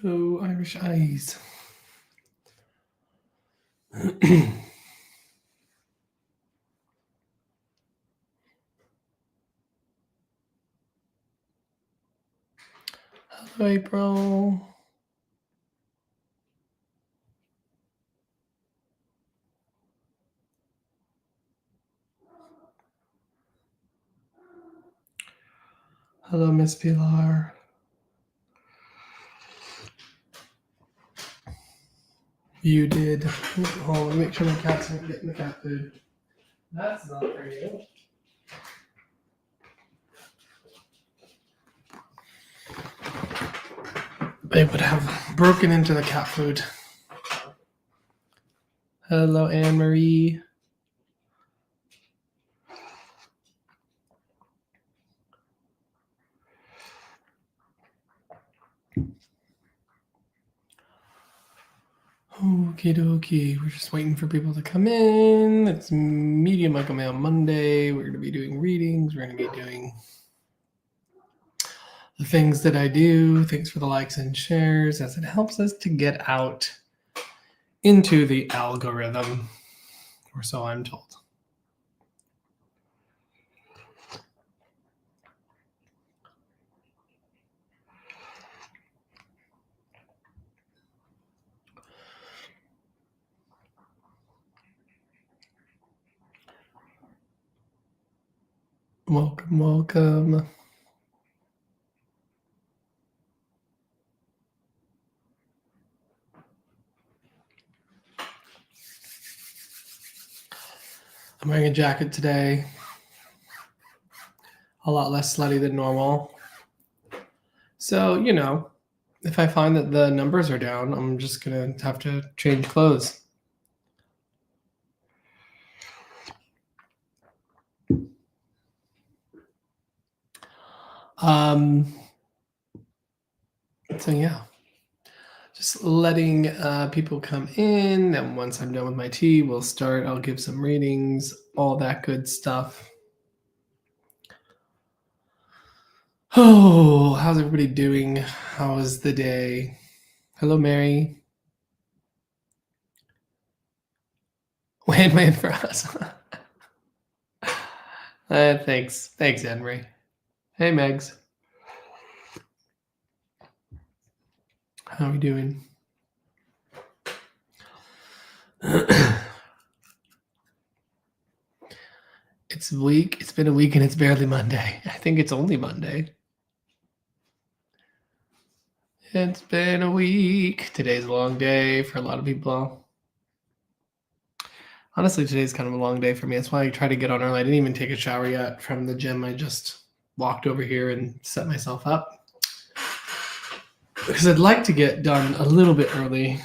Oh, Irish eyes. Hello, April. Hello, Miss Pilar. You did. Hold on, make sure my cats aren't getting the cat food. That's not for you. They would have broken into the cat food. Hello, Anne Marie. Okie dokie. We're just waiting for people to come in. It's Medium Michael Mayo Monday. We're going to be doing readings. We're going to be doing the things that I do. Thanks for the likes and shares as it helps us to get out into the algorithm, or so I'm told. Welcome, welcome. I'm wearing a jacket today. A lot less slutty than normal. So, you know, if I find that the numbers are down, I'm just going to have to change clothes. So, yeah. Just letting people come in. And once I'm done with my tea, we'll start. I'll give some readings, all that good stuff. Oh, how's everybody doing? How was the day? Hello, Mary. Wait for us. Thanks. Thanks, Henry. Hey, Megs. How are we doing? It's a week. It's been a week and it's barely Monday. I think it's only Monday. It's been a week. Today's a long day for a lot of people. Honestly, today's kind of a long day for me. That's why I try to get on early. I didn't even take a shower yet from the gym. I just walked over here and set myself up. Because I'd like to get done a little bit earlier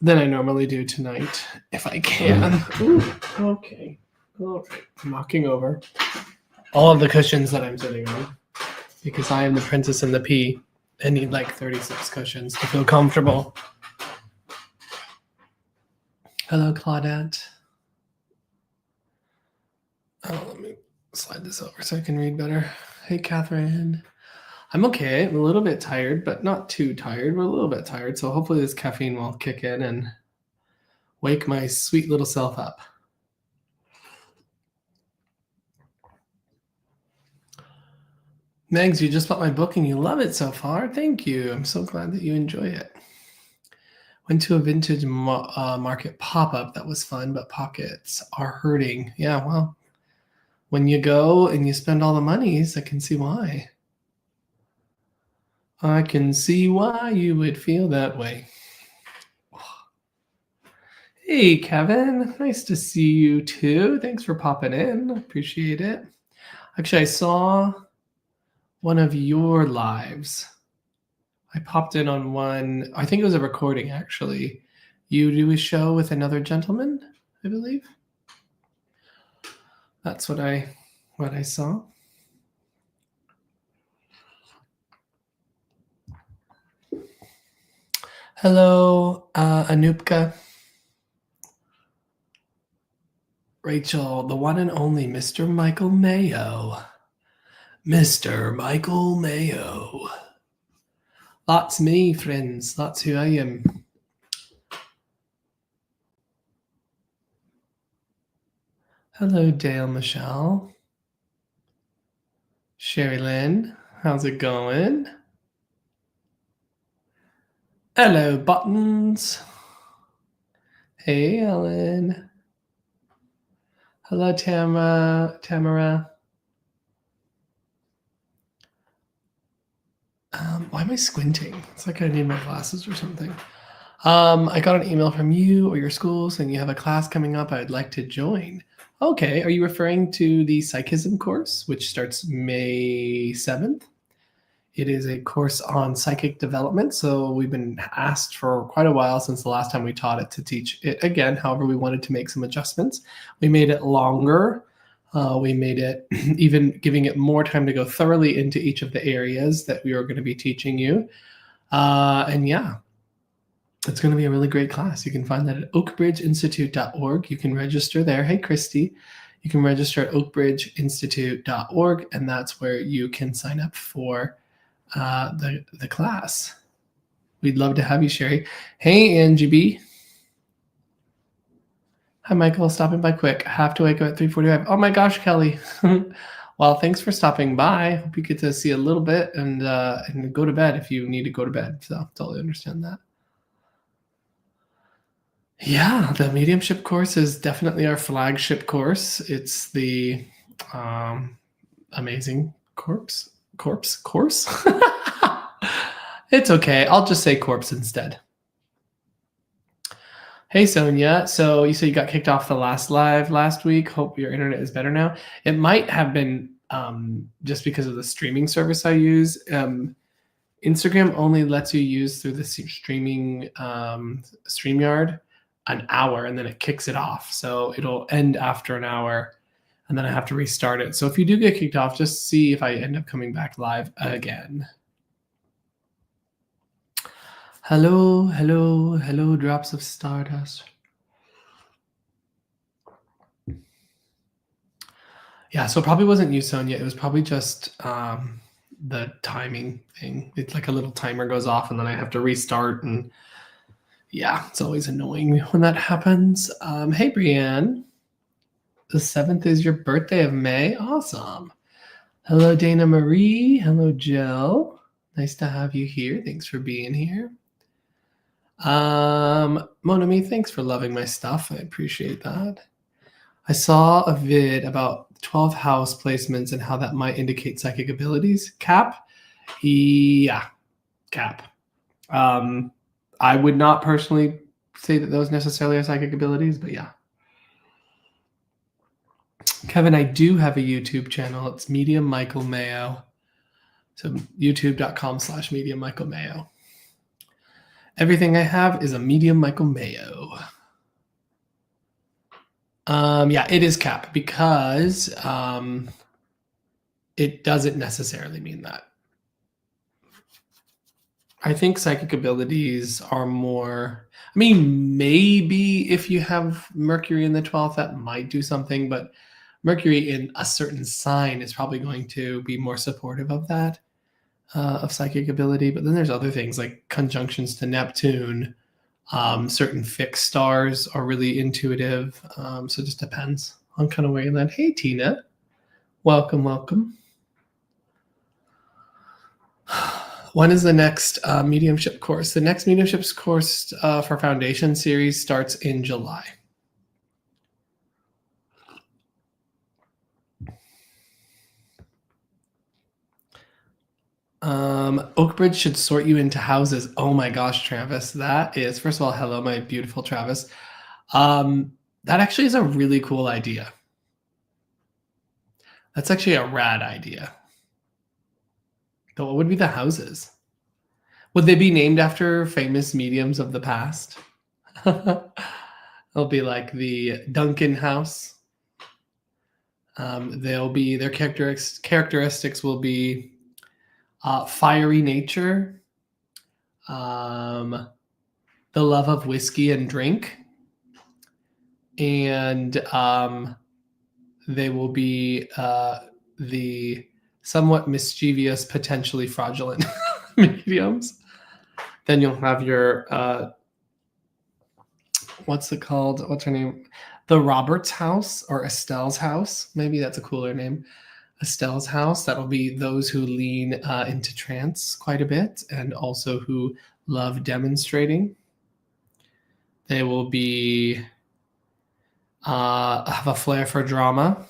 than I normally do tonight, if I can. Ooh, okay. All right. I'm knocking over all of the cushions that I'm sitting on because I am the princess and the pea and need like 36 cushions to feel comfortable. Hello, Claudette. Oh, let me slide this over so I can read better. Hey, Catherine. I'm okay. I'm a little bit tired, but not too tired. We're a little bit tired, so hopefully this caffeine will kick in and wake my sweet little self up. Megs, you just bought my book and you love it so far. Thank you. I'm so glad that you enjoy it. Went to a vintage market pop-up. That was fun, but pockets are hurting. Yeah, well, when you go and you spend all the monies, I can see why. I can see why you would feel that way. Hey, Kevin. Nice to see you too. Thanks for popping in. Appreciate it. Actually, I saw one of your lives. I popped in on one. I think it was a recording, actually. You do a show with another gentleman, I believe. That's what I saw. Hello, Anupka. Rachel, the one and only Mr. Michael Mayo. Mr. Michael Mayo. That's me, friends. That's who I am. Hello, Dale Michelle. Sherry Lynn, how's it going? Hello, Buttons. Hey, Ellen. Hello, Tamara. Why am I squinting? It's like I need my glasses or something. I got an email from you or your school saying you have a class coming up. I'd like to join. Okay, are you referring to the Psychism course, which starts May 7th? It is a course on psychic development. So we've been asked for quite a while since the last time we taught it to teach it again. However, we wanted to make some adjustments. We made it longer. We made it even giving it more time to go thoroughly into each of the areas that we are going to be teaching you. And yeah, it's going to be a really great class. You can find that at oakbridgeinstitute.org. You can register there. Hey, Christy. You can register at oakbridgeinstitute.org, and that's where you can sign up for the class. We'd love to have you, Sherry. Hey, Angie B. Hi, Michael. Stopping by quick. Have to wake up at 3:45. Oh my gosh, Kelly. Well, thanks for stopping by. Hope you get to see a little bit and go to bed if you need to go to bed. So totally understand that. Yeah, the mediumship course is definitely our flagship course. It's the amazing course. It's okay. I'll just say corpse instead. Hey, Sonia. So you said you got kicked off the last live last week. Hope your internet is better now. It might have been just because of the streaming service I use. Instagram only lets you use through the streaming StreamYard an hour, and then it kicks it off. So it'll end after an hour, and then I have to restart it. So if you do get kicked off, just see if I end up coming back live again. Hello, hello, hello, drops of stardust. Yeah, so it probably wasn't you, Sonia. It was probably just the timing thing. It's like a little timer goes off, and then I have to restart, and yeah, it's always annoying when that happens. Hey, Brienne. The 7th is your birthday of May. Awesome. Hello, Dana Marie. Hello, Jill. Nice to have you here. Thanks for being here. Monami, thanks for loving my stuff. I appreciate that. I saw a vid about 12 house placements and how that might indicate psychic abilities. Cap? Yeah, Cap. I would not personally say that those necessarily are psychic abilities, but yeah. Kevin, I do have a YouTube channel. It's Medium Michael Mayo. So youtube.com/Medium Michael Mayo. Everything I have is a Medium Michael Mayo. Yeah, it is Cap because it doesn't necessarily mean that. I think psychic abilities are more, I mean, maybe if you have Mercury in the 12th, that might do something, but Mercury in a certain sign is probably going to be more supportive of that, of psychic ability. But then there's other things like conjunctions to Neptune. Certain fixed stars are really intuitive. So it just depends on kind of where you land. Hey, Tina. Welcome, welcome. When is the next mediumship course? The next mediumship course for Foundation series starts in July. Oakbridge should sort you into houses. Oh my gosh, Travis. That is, first of all, hello, my beautiful Travis. That actually is a really cool idea. That's actually a rad idea. But what would be the houses? Would they be named after famous mediums of the past? It'll be like the Duncan house. They'll be, their characteristics will be fiery nature, the love of whiskey and drink, and they will be the somewhat mischievous, potentially fraudulent mediums. Then you'll have your what's it called? What's her name? The Roberts house or Estelle's house. Maybe that's a cooler name. Estelle's house. That'll be those who lean into trance quite a bit and also who love demonstrating. They will be have a flair for drama.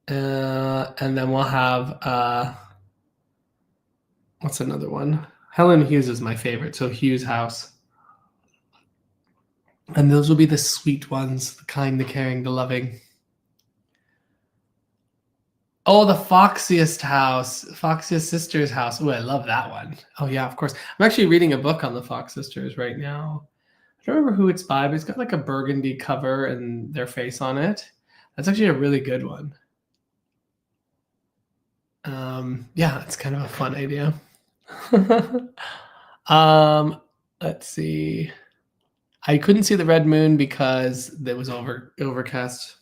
And then we'll have what's another one? Helen Hughes is my favorite. So Hughes house. And those will be the sweet ones, the kind, the caring, the loving. Oh, the Foxiest house, Foxiest sisters house. Oh, I love that one. Oh yeah, of course. I'm actually reading a book on the Fox sisters right now. I don't remember who it's by, but it's got like a burgundy cover and their face on it. That's actually a really good one. Yeah, it's kind of a fun idea. Let's see. I couldn't see the red moon because it was overcast.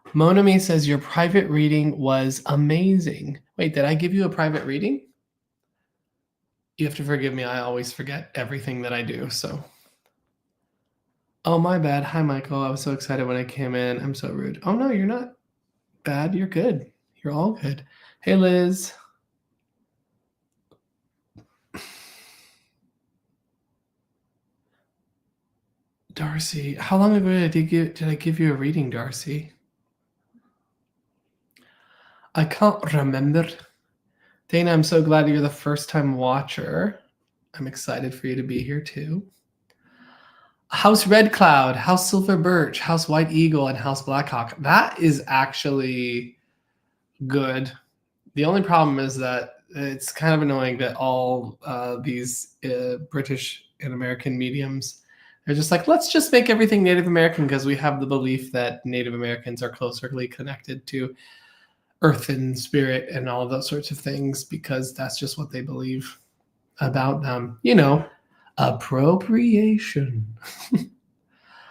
Monami says your private reading was amazing. Wait, did I give you a private reading? You have to forgive me. I always forget everything that I do. So, oh, my bad. Hi, Michael. I was so excited when I came in. I'm so rude. Oh, no, you're not bad. You're good. You're all good. Hey, Liz. Darcy, how long ago did I give you a reading, Darcy? I can't remember. Dana, I'm so glad you're the first time watcher. I'm excited for you to be here too. House Red Cloud, House Silver Birch, House White Eagle, and House Blackhawk. That is actually good. The only problem is that it's kind of annoying that all these British and American mediums, they're just like, let's just make everything Native American because we have the belief that Native Americans are closely connected to earth and spirit and all of those sorts of things because that's just what they believe about them. You know, appropriation.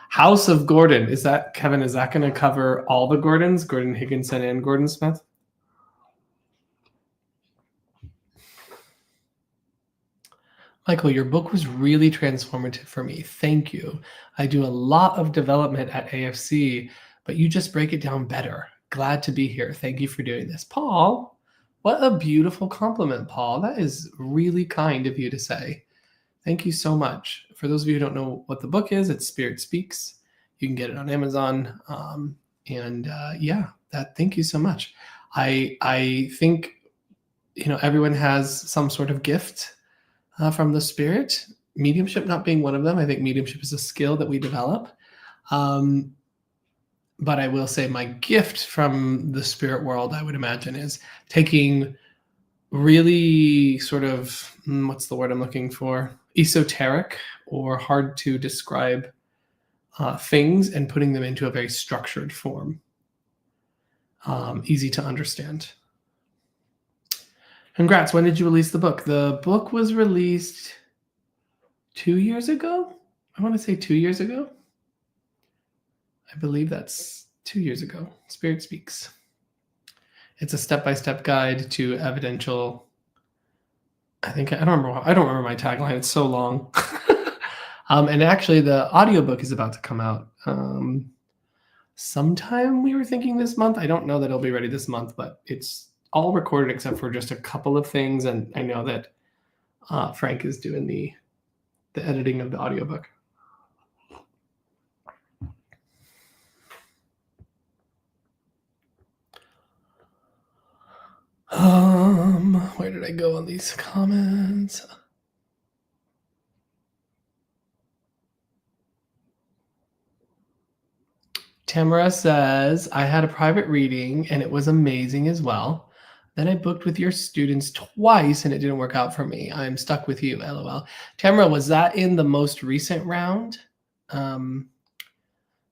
House of Gordon. Is that, Kevin, is that going to cover all the Gordons? Gordon Higginson and Gordon Smith? Michael, your book was really transformative for me. Thank you. I do a lot of development at AFC, but you just break it down better. Glad to be here. Thank you for doing this. Paul, what a beautiful compliment, Paul. That is really kind of you to say. Thank you so much. For those of you who don't know what the book is, it's Spirit Speaks. You can get it on Amazon. Thank you so much. I think, everyone has some sort of gift from the spirit, mediumship not being one of them. I think mediumship is a skill that we develop. But I will say my gift from the spirit world, I would imagine, is taking really sort of, what's the word I'm looking for? Esoteric or hard to describe things and putting them into a very structured form. Easy to understand. Congrats. When did you release the book? The book was released 2 years ago. I want to say 2 years ago. I believe that's 2 years ago. Spirit Speaks. It's a step-by-step guide to evidential. I don't remember my tagline. It's so long. And actually the audiobook is about to come out. Sometime we were thinking this month. I don't know that it'll be ready this month, but it's all recorded except for just a couple of things. And I know that Frank is doing the editing of the audiobook. Where did I go on these comments? Tamara says, I had a private reading and it was amazing as well. Then I booked with your students twice and it didn't work out for me. I'm stuck with you, LOL. Tamara, was that in the most recent round?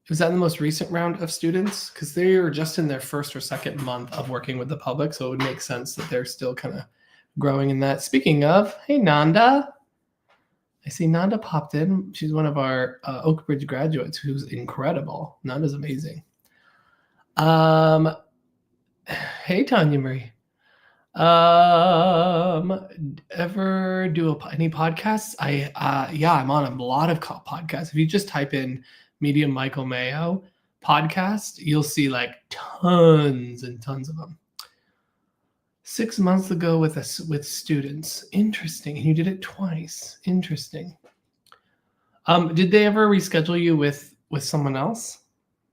Was that in the most recent round of students? Because they're just in their first or second month of working with the public, so it would make sense that they're still kind of growing in that. Speaking of, hey, Nanda. I see Nanda popped in. She's one of our Oakbridge graduates who's incredible. Nanda's amazing. Hey, Tanya Marie. Ever do any podcasts? Yeah, I'm on a lot of podcasts. If you just type in Medium Michael Mayo podcast, you'll see like tons and tons of them. 6 months ago with with students. Interesting. And you did it twice. Interesting. Did they ever reschedule you with someone else?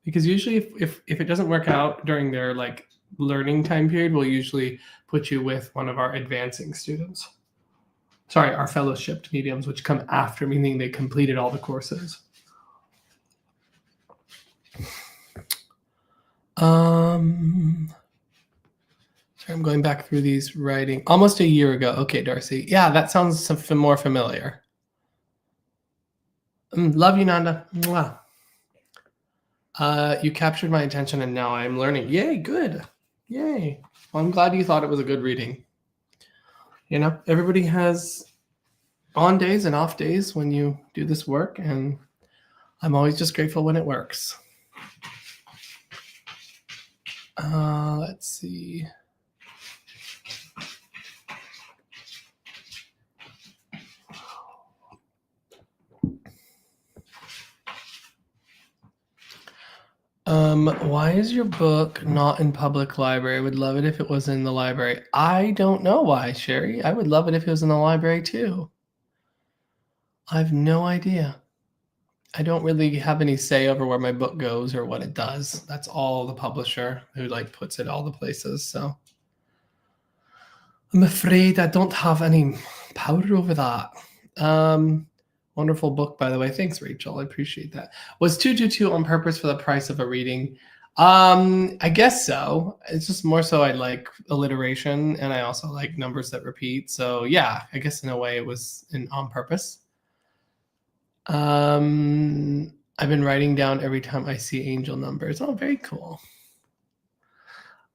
Because usually if it doesn't work out during their like learning time period, we'll usually put you with one of our advancing students. Sorry, our fellowshipped mediums, which come after, meaning they completed all the courses. Sorry, I'm going back through these writing. Almost a year ago. Okay, Darcy. Yeah, that sounds more familiar. Love you, Nanda. Mwah. You captured my attention and now I'm learning. Yay, good. Yay. Well, I'm glad you thought it was a good reading. You know, everybody has on days and off days when you do this work, and I'm always just grateful when it works. Let's see. Why is your book not in public library? I would love it if it was in the library. I don't know why, Sherry. I would love it if it was in the library too. I have no idea. I don't really have any say over where my book goes or what it does. That's all the publisher who like puts it all the places. So I'm afraid I don't have any power over that. Wonderful book, by the way. Thanks, Rachel. I appreciate that. Was 222 on purpose for the price of a reading? I guess so. It's just more so I like alliteration and I also like numbers that repeat. So yeah, I guess in a way it was on purpose. I've been writing down every time I see angel numbers. Oh, very cool.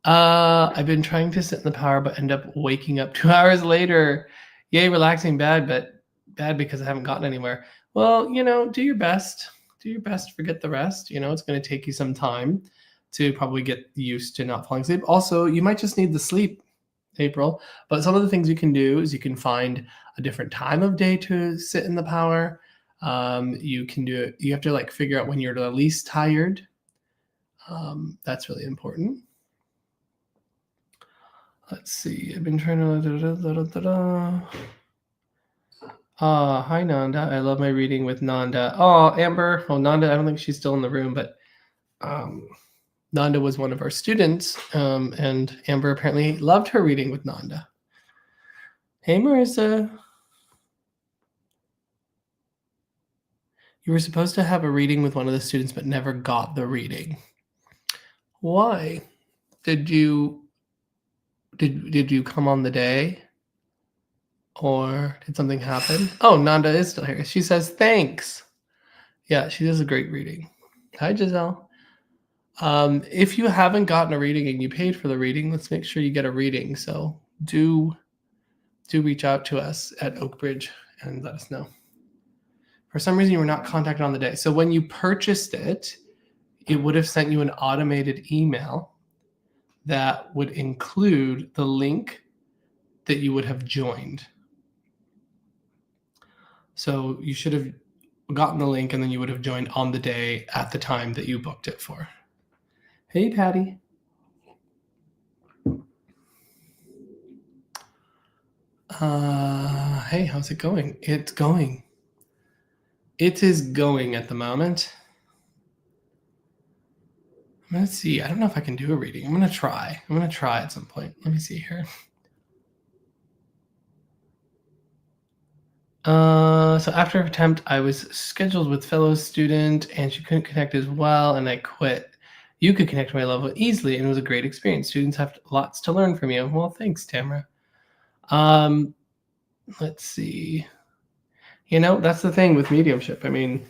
I've been trying to sit in the power, but end up waking up 2 hours later. Yay, relaxing, bad, but bad because I haven't gotten anywhere. Well, you know, do your best. Do your best, forget the rest. You know, it's going to take you some time to probably get used to not falling asleep. Also, you might just need the sleep, April. But some of the things you can do is you can find a different time of day to sit in the power. You can do it. You have to like figure out when you're the least tired. That's really important. Let's see. I've been trying to. Hi Nanda. I love my reading with Nanda. Oh, Amber. Oh, Nanda. I don't think she's still in the room, but Nanda was one of our students, and Amber apparently loved her reading with Nanda. Hey, Marissa. You were supposed to have a reading with one of the students, but never got the reading. Why? Did you come on the day? Or did something happen? Oh, Nanda is still here. She says, thanks. Yeah, she does a great reading. Hi, Giselle. If you haven't gotten a reading and you paid for the reading, let's make sure you get a reading. So do reach out to us at Oakbridge and let us know. For some reason, you were not contacted on the day. So when you purchased it, it would have sent you an automated email that would include the link that you would have joined. So you should have gotten the link and then you would have joined on the day at the time that you booked it for. Hey, Patty. Hey, how's it going? It's going. It is going at the moment. Let's see. I don't know if I can do a reading. I'm going to try. At some point. Let me see here. So after an attempt, I was scheduled with fellow student and she couldn't connect as well and I quit. You could connect to my level easily and it was a great experience. Students have lots to learn from you. Well, thanks, Tamara. Let's see. You know, that's the thing with mediumship. I mean,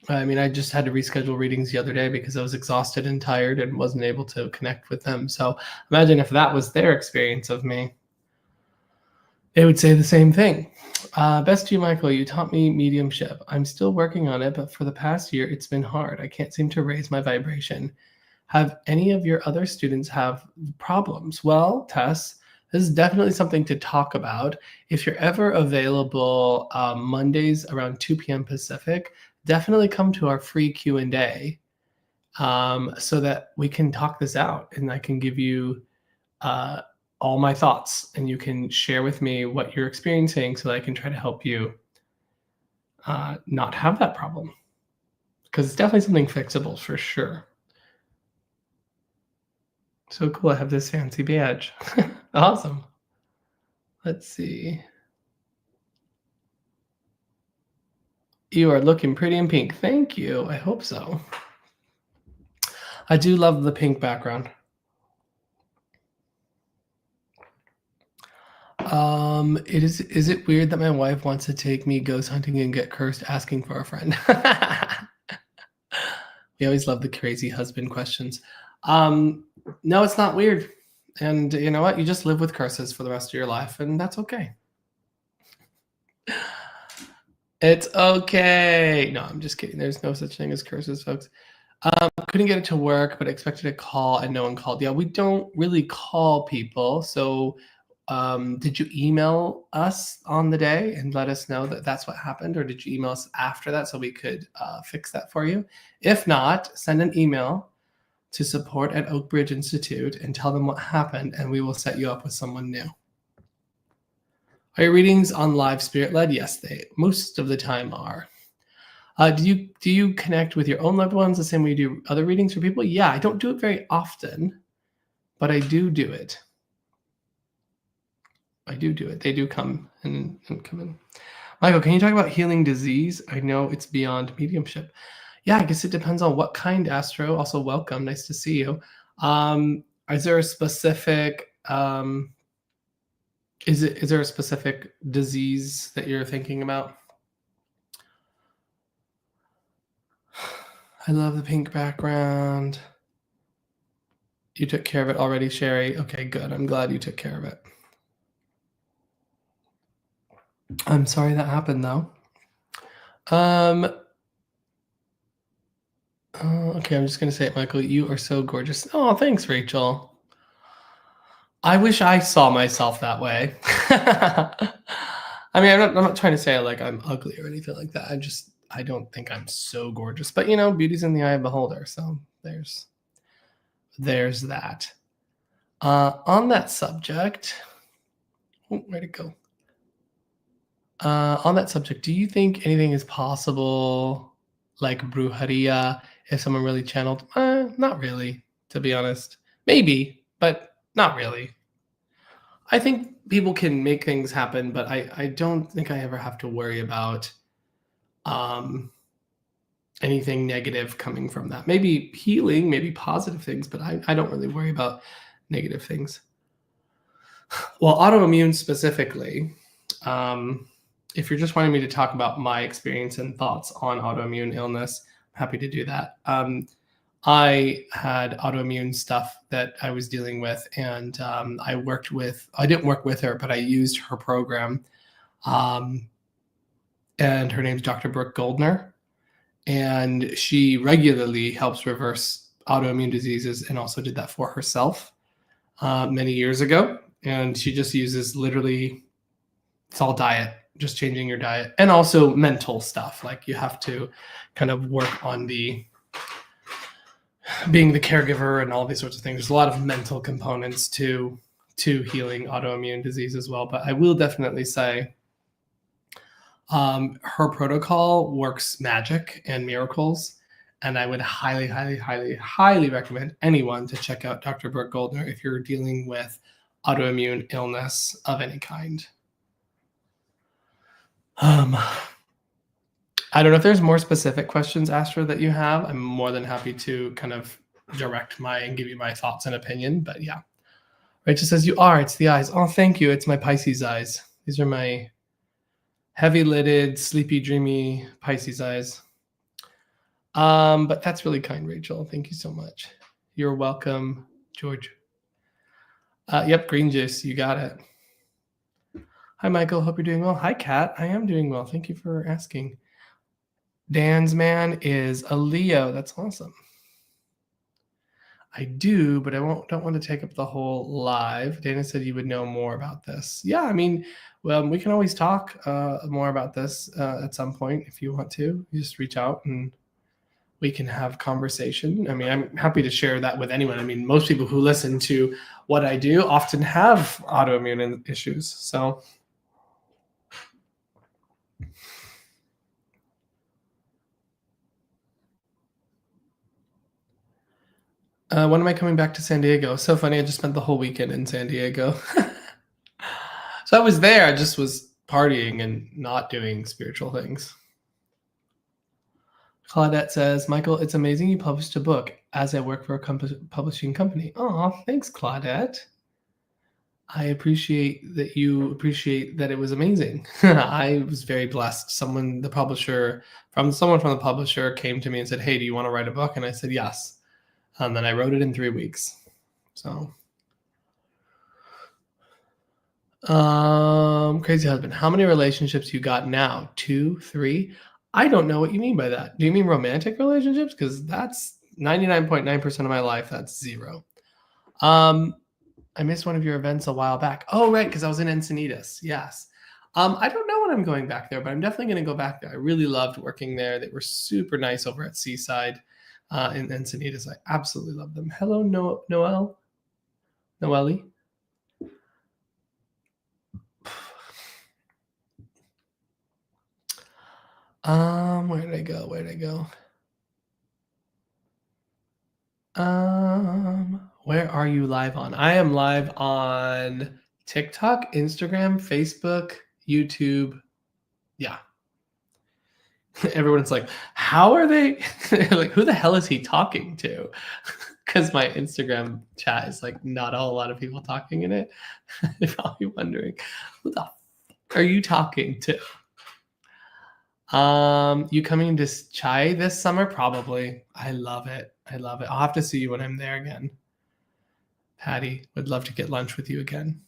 I just had to reschedule readings the other day because I was exhausted and tired and wasn't able to connect with them. So imagine if that was their experience of me. They would say the same thing. Best to you, Michael, you taught me mediumship. I'm still working on it, but for the past year, it's been hard. I can't seem to raise my vibration. Have any of your other students have problems? Well, Tess, This is definitely something to talk about. If you're ever available Mondays around 2 p.m. Pacific, definitely come to our free Q&A so that we can talk this out and I can give you uh, all my thoughts and you can share with me what you're experiencing so that I can try to help you not have that problem. Because it's definitely something fixable for sure. So cool, I have this fancy badge. Awesome. Let's see. You are looking pretty in pink. Thank you. I hope so. I do love the pink background. Is it weird that my wife wants to take me ghost hunting and get cursed asking for a friend? We always love the crazy husband questions. No, it's not weird. And you know what? You just live with curses for the rest of your life, and that's okay. It's okay. No, I'm just kidding. There's no such thing as curses, folks. Couldn't get it to work, but expected a call and no one called. Yeah, we don't really call people. So did you email us on the day and let us know that that's what happened? Or did you email us after that so we could fix that for you? If not, send an email to support@Oak Ridge Institute and tell them what happened and we will set you up with someone new. Are your readings on live spirit led? Yes, they most of the time are. Do you connect with your own loved ones the same way you do other readings for people? Yeah, I don't do it very often, but I do it. I do it. They do come and come in. Michael, can you talk about healing disease? I know it's beyond mediumship. Yeah, I guess it depends on what kind, Astro. Also, welcome. Nice to see you. Is there a specific is there a specific disease that you're thinking about? I love the pink background. You took care of it already, Sherry. Okay, good. I'm glad you took care of it. I'm sorry that happened, though. Okay, I'm just going to say it, Michael. You are so gorgeous. Oh, thanks, Rachel. I wish I saw myself that way. I mean, I'm not trying to say like I'm ugly or anything like that. I don't think I'm so gorgeous. But, you know, beauty's in the eye of the beholder. So there's that. On that subject, where'd it go? On that subject, do you think anything is possible, like brujeria, if someone really channeled? Not really, to be honest. Maybe, but not really. I think people can make things happen, but I don't think I ever have to worry about anything negative coming from that. Maybe healing, maybe positive things, but I don't really worry about negative things. Well, autoimmune specifically, if you're just wanting me to talk about my experience and thoughts on autoimmune illness, I'm happy to do that. I had autoimmune stuff that I was dealing with, and I didn't work with her, but I used her program. And her name's Dr. Brooke Goldner, and she regularly helps reverse autoimmune diseases and also did that for herself many years ago. And she just uses literally, it's all diet, just changing your diet, and also mental stuff. Like you have to kind of work on being the caregiver and all these sorts of things. There's a lot of mental components to healing autoimmune disease as well. But I will definitely say her protocol works magic and miracles. And I would highly, highly, highly, highly recommend anyone to check out Dr. Brooke Goldner if you're dealing with autoimmune illness of any kind. I don't know if there's more specific questions, Astra, that you have. I'm more than happy to kind of direct and give you my thoughts and opinion. But yeah, Rachel says you are. It's the eyes. Oh, thank you. It's my Pisces eyes. These are my heavy-lidded, sleepy, dreamy Pisces eyes. But that's really kind, Rachel. Thank you so much. You're welcome, George. Yep, green juice. You got it. Hi, Michael. Hope you're doing well. Hi, Kat. I am doing well. Thank you for asking. Dan's man is a Leo. That's awesome. I do, but I don't want to take up the whole live. Dana said you would know more about this. Yeah, I mean, well, we can always talk more about this at some point if you want to. You just reach out and we can have conversation. I mean, I'm happy to share that with anyone. I mean, most people who listen to what I do often have autoimmune issues. So when am I coming back to San Diego? So funny. I just spent the whole weekend in San Diego. So I was there. I just was partying and not doing spiritual things. Claudette says, Michael, it's amazing you published a book as I work for a publishing company. Oh, thanks, Claudette. I appreciate that you appreciate that it was amazing. I was very blessed. Someone from the publisher came to me and said, hey, do you want to write a book? And I said, yes. And then I wrote it in 3 weeks. So, crazy husband. How many relationships you got now? 2, 3? I don't know what you mean by that. Do you mean romantic relationships? Because that's 99.9% of my life. That's 0. I missed one of your events a while back. Oh, right, because I was in Encinitas. Yes. I don't know when I'm going back there, but I'm definitely going to go back there. I really loved working there. They were super nice over at Seaside in Encinitas. I absolutely love them. Hello, Noelle. Where did I go? Where are you live on? I am live on TikTok, Instagram, Facebook, YouTube. Yeah. Everyone's like, how are they like, who the hell is he talking to? Because my Instagram chat is like not a whole lot of people talking in it. You're probably wondering, who the are you talking to? You coming to Chai this summer? Probably. I love it. I'll have to see you when I'm there again. Patty, would love to get lunch with you again.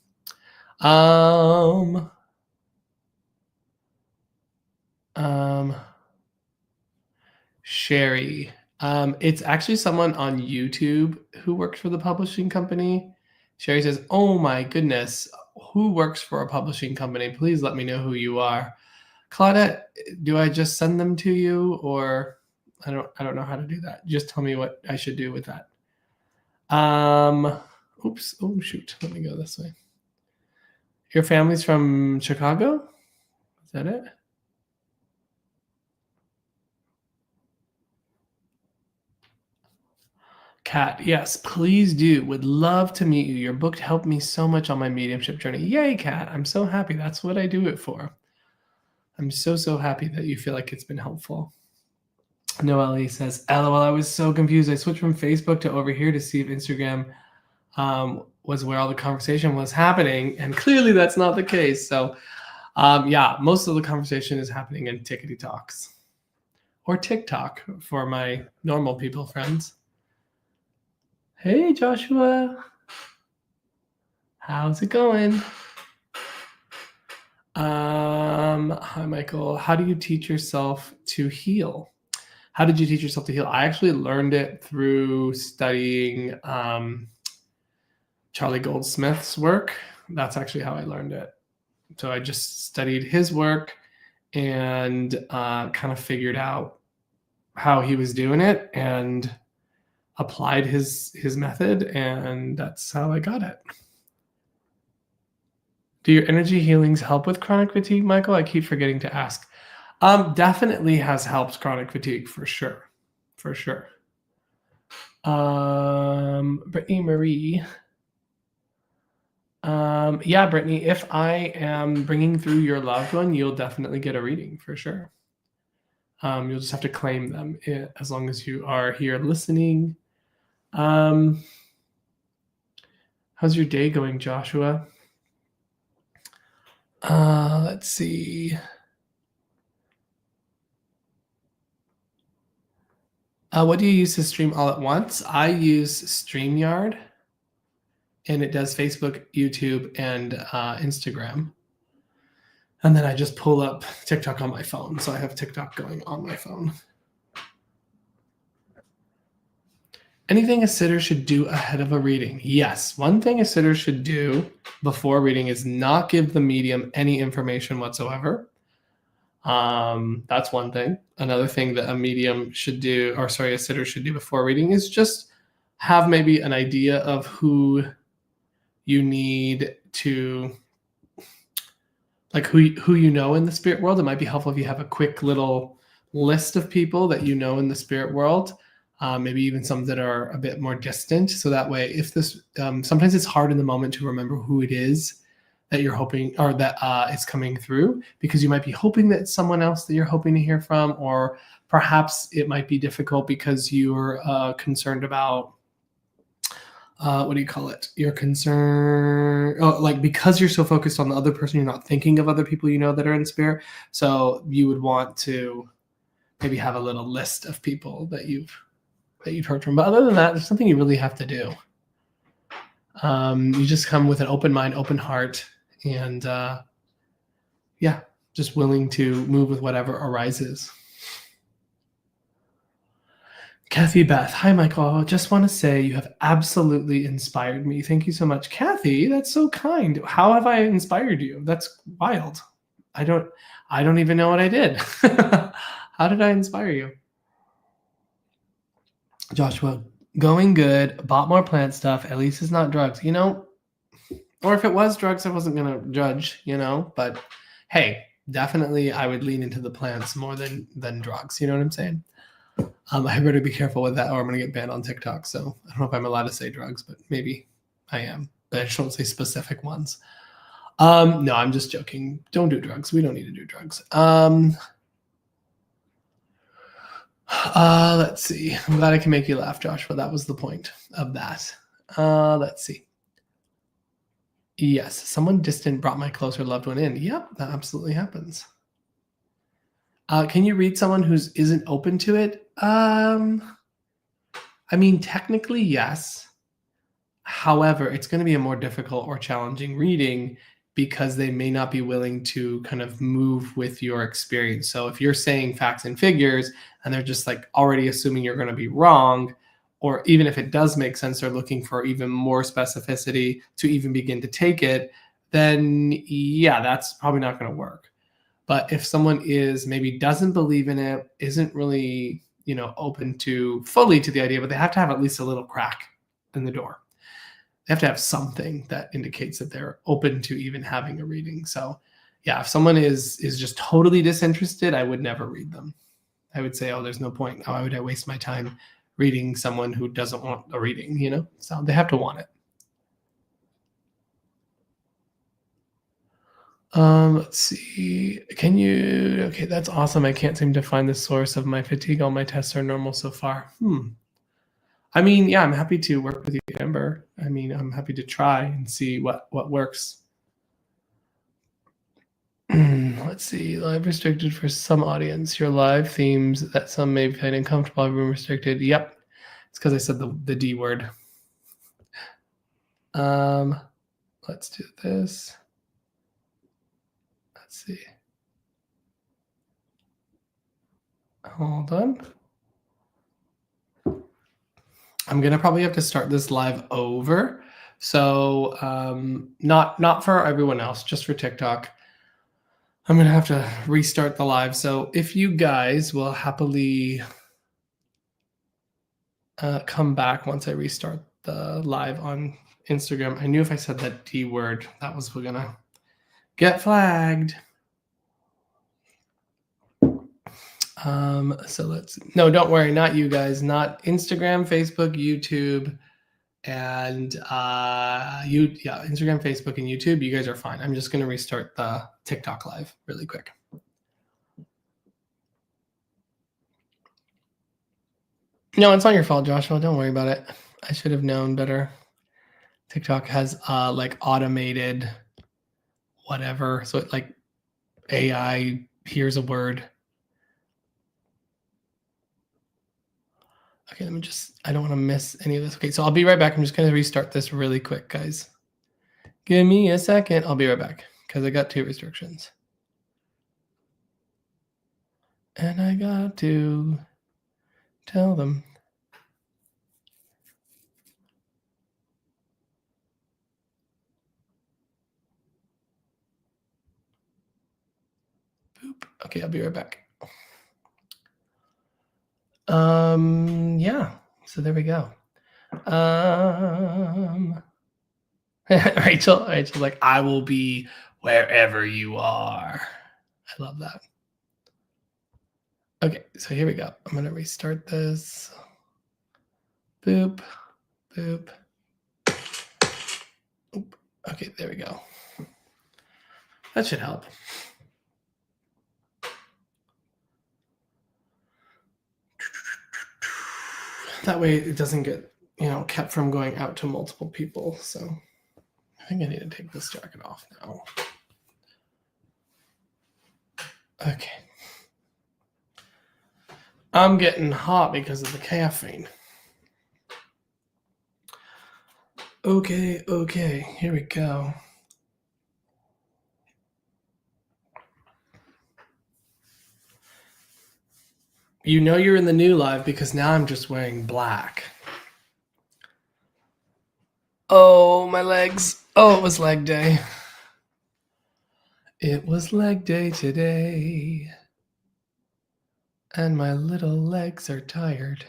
Sherry. It's actually someone on YouTube who works for the publishing company. Sherry says, oh my goodness, who works for a publishing company? Please let me know who you are. Claudette, do I just send them to you, or I don't know how to do that. Just tell me what I should do with that. Oops. Oh shoot. Let me go this way. Your family's from Chicago? Is that it? Kat, yes, please do. Would love to meet you. Your book helped me so much on my mediumship journey. Yay, Kat. I'm so happy. That's what I do it for. I'm so happy that you feel like it's been helpful. Noelle says, LOL, I was so confused. I switched from Facebook to over here to see if Instagram was where all the conversation was happening. And clearly that's not the case. So yeah, most of the conversation is happening in Tickety Talks or TikTok for my normal people friends. Hey, Joshua. How's it going? Hi, Michael. How do you teach yourself to heal? How did you teach yourself to heal? I actually learned it through studying Charlie Goldsmith's work. That's actually how I learned it. So I just studied his work and kind of figured out how he was doing it and applied his method, and that's how I got it. Do your energy healings help with chronic fatigue, Michael? I keep forgetting to ask. Definitely has helped chronic fatigue for sure. Brittany Marie. Yeah, Brittany, if I am bringing through your loved one, you'll definitely get a reading for sure. You'll just have to claim them as long as you are here listening. How's your day going, Joshua? Let's see. What do you use to stream all at once? I use StreamYard, and it does Facebook, YouTube, and Instagram. And then I just pull up TikTok on my phone. So I have TikTok going on my phone. Anything a sitter should do ahead of a reading? Yes. One thing a sitter should do before reading is not give the medium any information whatsoever. That's one thing. Another thing that a medium should do, or sorry, a sitter should do before reading is just have maybe an idea of who you need to, like who you know in the spirit world. It might be helpful if you have a quick little list of people that you know in the spirit world, maybe even some that are a bit more distant. So that way, if this, sometimes it's hard in the moment to remember who it is that you're hoping, or that is coming through, because you might be hoping that it's someone else that you're hoping to hear from, or perhaps it might be difficult because you're concerned about what do you call it? You're concerned, like because you're so focused on the other person, you're not thinking of other people you know that are in spirit. So you would want to maybe have a little list of people that you've heard from. But other than that, there's nothing you really have to do. You just come with an open mind, open heart, and yeah, just willing to move with whatever arises. Kathy Beth, hi Michael. Just want to say you have absolutely inspired me. Thank you so much, Kathy. That's so kind. How have I inspired you? That's wild. I don't even know what I did. How did I inspire you? Joshua, going good. Bought more plant stuff. At least it's not drugs. You know, or if it was drugs, I wasn't gonna judge. You know, but hey, definitely I would lean into the plants more than drugs. You know what I'm saying? I better be careful with that, or I'm going to get banned on TikTok. So I don't know if I'm allowed to say drugs, but maybe I am. But I just don't say specific ones. No, I'm just joking. Don't do drugs. We don't need to do drugs. Let's see. I'm glad I can make you laugh, Joshua. That was the point of that. Let's see. Yes, someone distant brought my closer loved one in. Yep, that absolutely happens. Can you read someone who isn't open to it? I mean, technically, yes. However, it's going to be a more difficult or challenging reading because they may not be willing to kind of move with your experience. So if you're saying facts and figures and they're just like already assuming you're going to be wrong, or even if it does make sense, they're looking for even more specificity to even begin to take it, then yeah, that's probably not going to work. But if someone is maybe doesn't believe in it, isn't really, open to fully to the idea, but they have to have at least a little crack in the door. They have to have something that indicates that they're open to even having a reading. So yeah, if someone is just totally disinterested, I would never read them. I would say, oh, there's no point. Why would I waste my time reading someone who doesn't want a reading, So they have to want it. Let's see. Okay, that's awesome. I can't seem to find the source of my fatigue. All my tests are normal so far. I mean, yeah, I'm happy to work with you, Amber. I mean, I'm happy to try and see what works. Let's see. Live restricted for some audience. Your live themes that some may find uncomfortable have been restricted. Yep. It's because I said the D word. Let's do this. Let's see. Hold on. I'm gonna probably have to start this live over. So not for everyone else, just for TikTok. I'm gonna have to restart the live. So if you guys will happily come back once I restart the live on Instagram. I knew if I said that D word, that was gonna get flagged. So no, don't worry, not you guys, not Instagram, Facebook, YouTube, and Instagram, Facebook, and YouTube. You guys are fine. I'm just gonna restart the TikTok live really quick. No, it's not your fault, Joshua. Don't worry about it. I should have known better. TikTok has like automated whatever. So it like AI hears a word. Okay, I don't want to miss any of this. Okay, so I'll be right back. I'm just going to restart this really quick, guys. Give me a second. I'll be right back because I got 2 restrictions. And I got to tell them. Okay, I'll be right back. Yeah, so there we go. Rachel's like, I will be wherever you are. I love that. Okay, so here we go. I'm going to restart this. Boop, boop. Oop. Okay, there we go. That should help. That way it doesn't get, kept from going out to multiple people. So I think I need to take this jacket off now. Okay. I'm getting hot because of the caffeine. Okay, here we go. You know you're in the new live because now I'm just wearing black. Oh, my legs. Oh, it was leg day. It was leg day today. And my little legs are tired.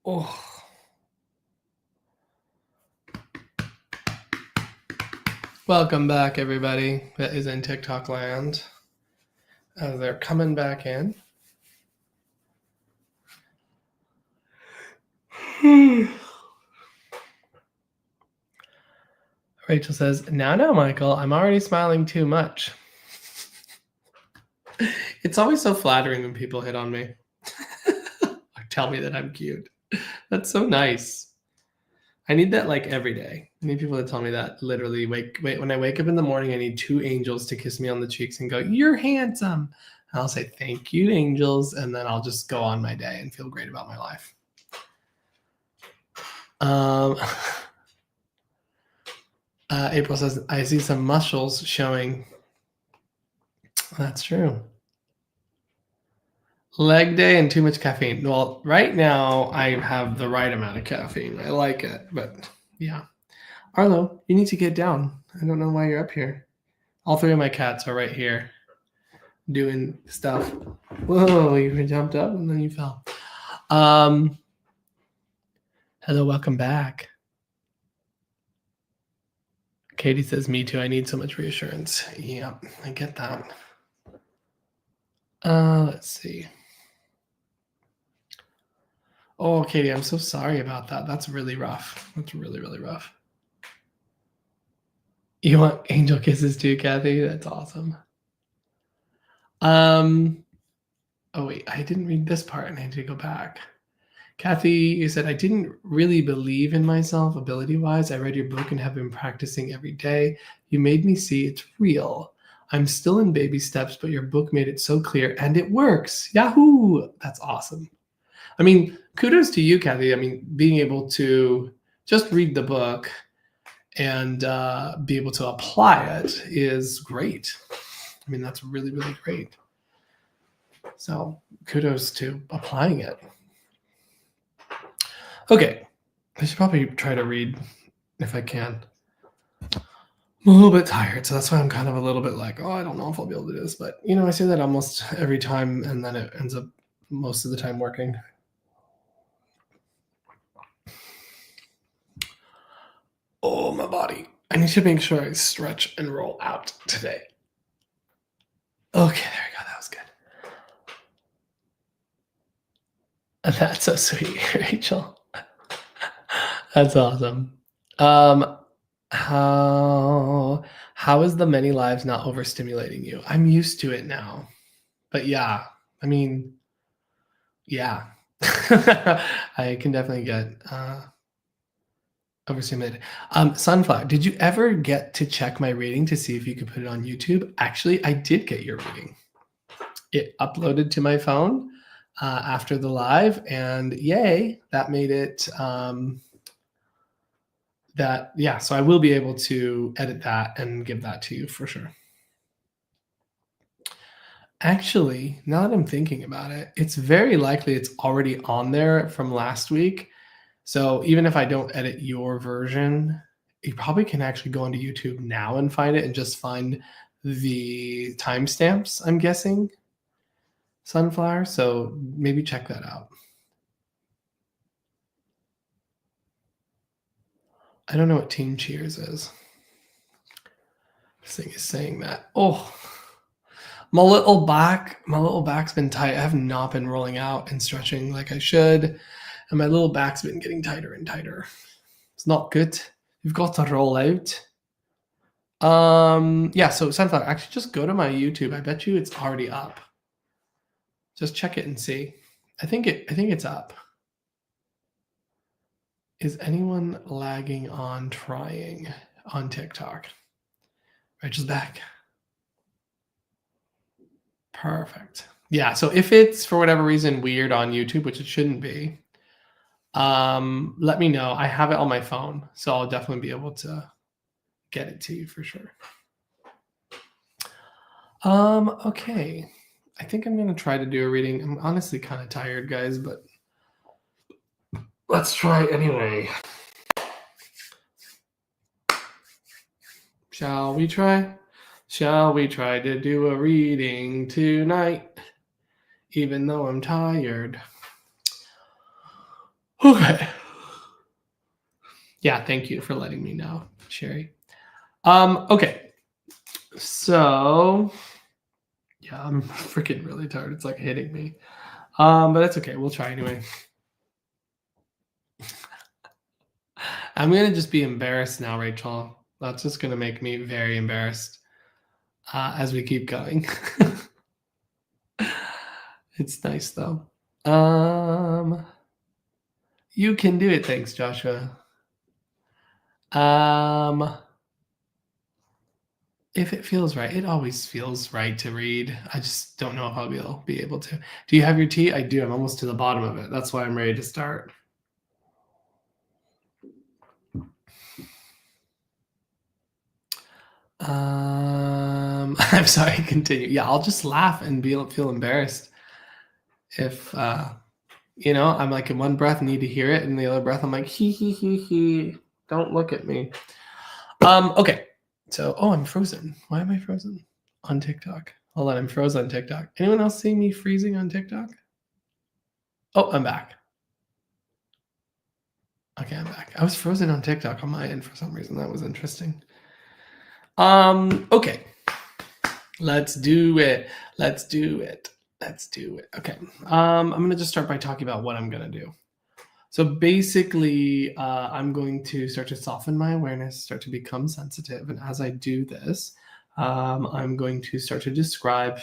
Oh. Welcome back, everybody that is in TikTok land. They're coming back in. Rachel says, now, Michael, I'm already smiling too much. It's always so flattering when people hit on me. Or tell me that I'm cute. That's so nice. I need that like every day. I need people to tell me that literally. When I wake up in the morning, I need 2 angels to kiss me on the cheeks and go, "You're handsome." And I'll say, "Thank you, angels," and then I'll just go on my day and feel great about my life. April says, I see some muscles showing. That's true. Leg day and too much caffeine. Well, right now I have the right amount of caffeine. I like it, but yeah. Arlo, you need to get down. I don't know why you're up here. All 3 of my cats are right here doing stuff. Whoa, you jumped up and then you fell. Hello, welcome back. Katie says, me too. I need so much reassurance. Yeah, I get that. Let's see. Oh, Katie, I'm so sorry about that. That's really rough. That's really, really rough. You want angel kisses too, Kathy? That's awesome. Oh, wait, I didn't read this part and I need to go back. Kathy, you said, I didn't really believe in myself ability-wise. I read your book and have been practicing every day. You made me see it's real. I'm still in baby steps, but your book made it so clear and it works. Yahoo! That's awesome. I mean, kudos to you, Kathy. I mean, being able to just read the book and be able to apply it is great. I mean, that's really, really great. So kudos to applying it. Okay, I should probably try to read if I can. I'm a little bit tired, so that's why I'm kind of a little bit like, oh, I don't know if I'll be able to do this. But, I say that almost every time, and then it ends up most of the time working. Oh, my body. I need to make sure I stretch and roll out today. Okay, there we go. That was good. That's so sweet, Rachel. That's awesome. How is the many lives not overstimulating you? I'm used to it now. But yeah, I mean, yeah. I can definitely get overstimulated. Sunflower, did you ever get to check my reading to see if you could put it on YouTube? Actually, I did get your reading. It uploaded to my phone after the live, and yay, that made it so I will be able to edit that and give that to you for sure. Actually, now that I'm thinking about it, it's very likely it's already on there from last week. So even if I don't edit your version, you probably can actually go onto YouTube now and find it and just find the timestamps, I'm guessing, Sunflower. So maybe check that out. I don't know what Team Cheers is. This thing is saying that. Oh, my little back's been tight. I have not been rolling out and stretching like I should. And my little back's been getting tighter and tighter. It's not good. You've got to roll out. Yeah, so Sunflower, actually just go to my YouTube. I bet you it's already up. Just check it and see. I think it's up. Is anyone lagging on trying on TikTok? Rachel's back. Perfect. Yeah, so if it's for whatever reason weird on YouTube, which it shouldn't be, let me know. I have it on my phone, so I'll definitely be able to get it to you for sure. Okay. I think I'm gonna try to do a reading. I'm honestly kind of tired, guys, but let's try anyway. Shall we try? Shall we try to do a reading tonight? Even though I'm tired. Okay. Yeah, thank you for letting me know, Sherry. Okay. So yeah, I'm freaking really tired. It's like hitting me. But that's okay. We'll try anyway. I'm gonna just be embarrassed now, Rachel. That's just gonna make me very embarrassed as we keep going. It's nice though. You can do it. Thanks, Joshua. If it feels right, it always feels right to read. I just don't know if I'll be able to. Do you have your tea? I do. I'm almost to the bottom of it. That's why I'm ready to start. I'm sorry, continue. Yeah, I'll just laugh and feel embarrassed. If I'm like in one breath need to hear it, and the other breath I'm like he. Don't look at me. Okay. So I'm frozen. Why am I frozen on TikTok? Hold on, I'm frozen on TikTok. Anyone else see me freezing on TikTok? Oh, I'm back. Okay, I'm back. I was frozen on TikTok on my end for some reason. That was interesting. Okay. Let's do it. Okay. I'm gonna just start by talking about what I'm gonna do. So basically, I'm going to start to soften my awareness, start to become sensitive, and as I do this, I'm going to start to describe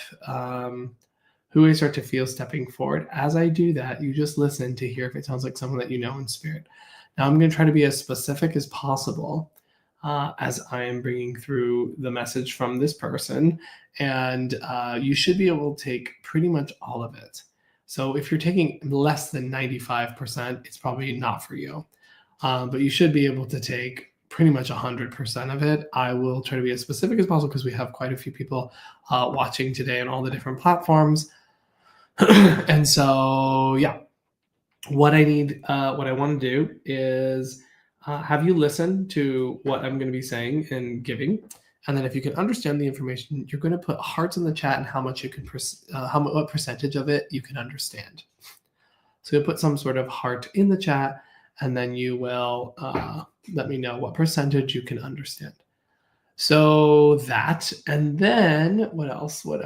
who I start to feel stepping forward. As I do that, you just listen to hear if it sounds like someone that you know in spirit. Now, I'm going to try to be as specific as possible as I am bringing through the message from this person, and you should be able to take pretty much all of it. So if you're taking less than 95%, it's probably not for you. But you should be able to take pretty much 100% of it. I will try to be as specific as possible because we have quite a few people watching today on all the different platforms. And so, yeah, what I want to do is have you listen to what I'm going to be saying and giving. And then if you can understand the information, you're going to put hearts in the chat and how much you can, what percentage of it you can understand. So you'll put some sort of heart in the chat, and then you will let me know what percentage you can understand. So that, and then what else? Then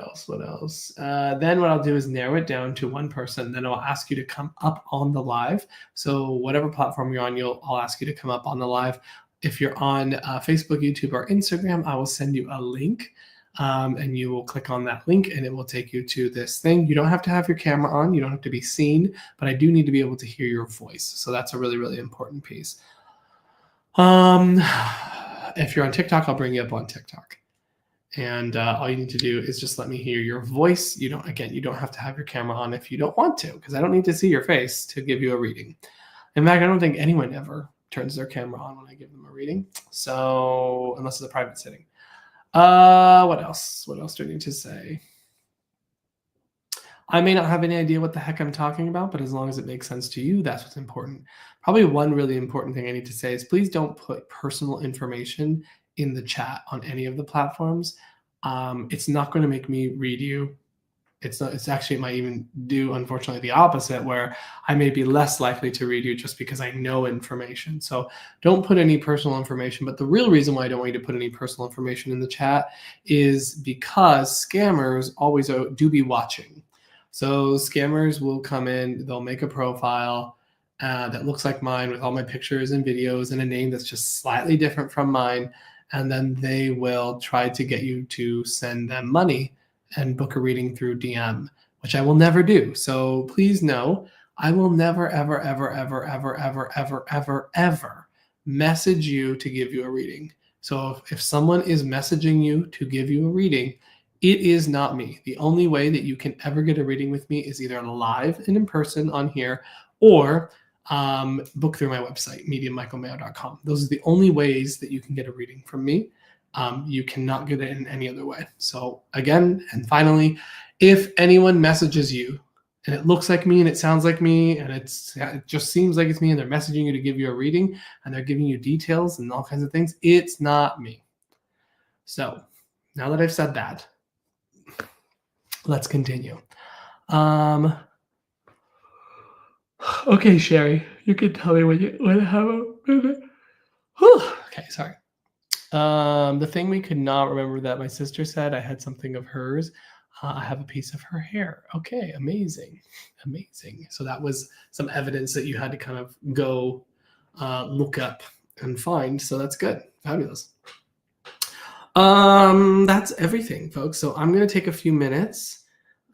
what I'll do is narrow it down to one person. Then I'll ask you to come up on the live. So whatever platform you're on, I'll ask you to come up on the live. If you're on Facebook, YouTube, or Instagram, I will send you a link, and you will click on that link, and it will take you to this thing. You don't have to have your camera on. You don't have to be seen, but I do need to be able to hear your voice. So that's a really, really important piece. If you're on TikTok, I'll bring you up on TikTok. And all you need to do is just let me hear your voice. You don't have to have your camera on if you don't want to, because I don't need to see your face to give you a reading. In fact, I don't think anyone ever turns their camera on when I give them a reading. So unless it's a private sitting. What else? What else do I need to say? I may not have any idea what the heck I'm talking about, but as long as it makes sense to you, that's what's important. Probably one really important thing I need to say is please don't put personal information in the chat on any of the platforms. It's not going to make me read you. It's not, it's actually, it might even do, unfortunately, the opposite, where I may be less likely to read you just because I know information. So don't put any personal information. But the real reason why I don't want you to put any personal information in the chat is because scammers always do be watching. So scammers will come in, they'll make a profile that looks like mine with all my pictures and videos and a name that's just slightly different from mine. And then they will try to get you to send them money and book a reading through DM, which I will never do. So please know, I will never, ever, ever, ever, ever, ever, ever, ever, ever message you to give you a reading. So if someone is messaging you to give you a reading, it is not me. The only way that you can ever get a reading with me is either live and in person on here, or book through my website, mediummichaelmayo.com. Those are the only ways that you can get a reading from me. You cannot get it in any other way. So again, and finally, if anyone messages you and it looks like me and it sounds like me and it just seems like it's me and they're messaging you to give you a reading and they're giving you details and all kinds of things, it's not me. So now that I've said that, let's continue. Okay, Sherry, you can tell me when you have a minute. Okay, sorry. The thing we could not remember that my sister said, I had something of hers. I have a piece of her hair. Okay, amazing. Amazing. So that was some evidence that you had to kind of go look up and find. So that's good. Fabulous. That's everything, folks. So I'm going to take a few minutes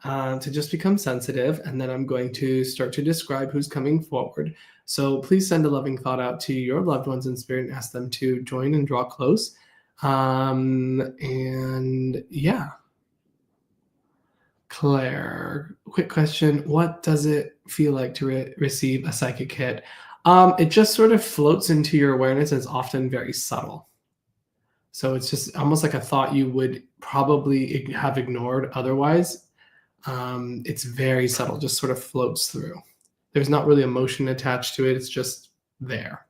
to just become sensitive, and then I'm going to start to describe who's coming forward. So please send a loving thought out to your loved ones in spirit and ask them to join and draw close. And yeah. Claire, quick question. What does it feel like to receive a psychic hit? It just sort of floats into your awareness and it's often very subtle. So it's just almost like a thought you would probably have ignored otherwise. It's very subtle, just sort of floats through. There's not really emotion attached to it. It's just there.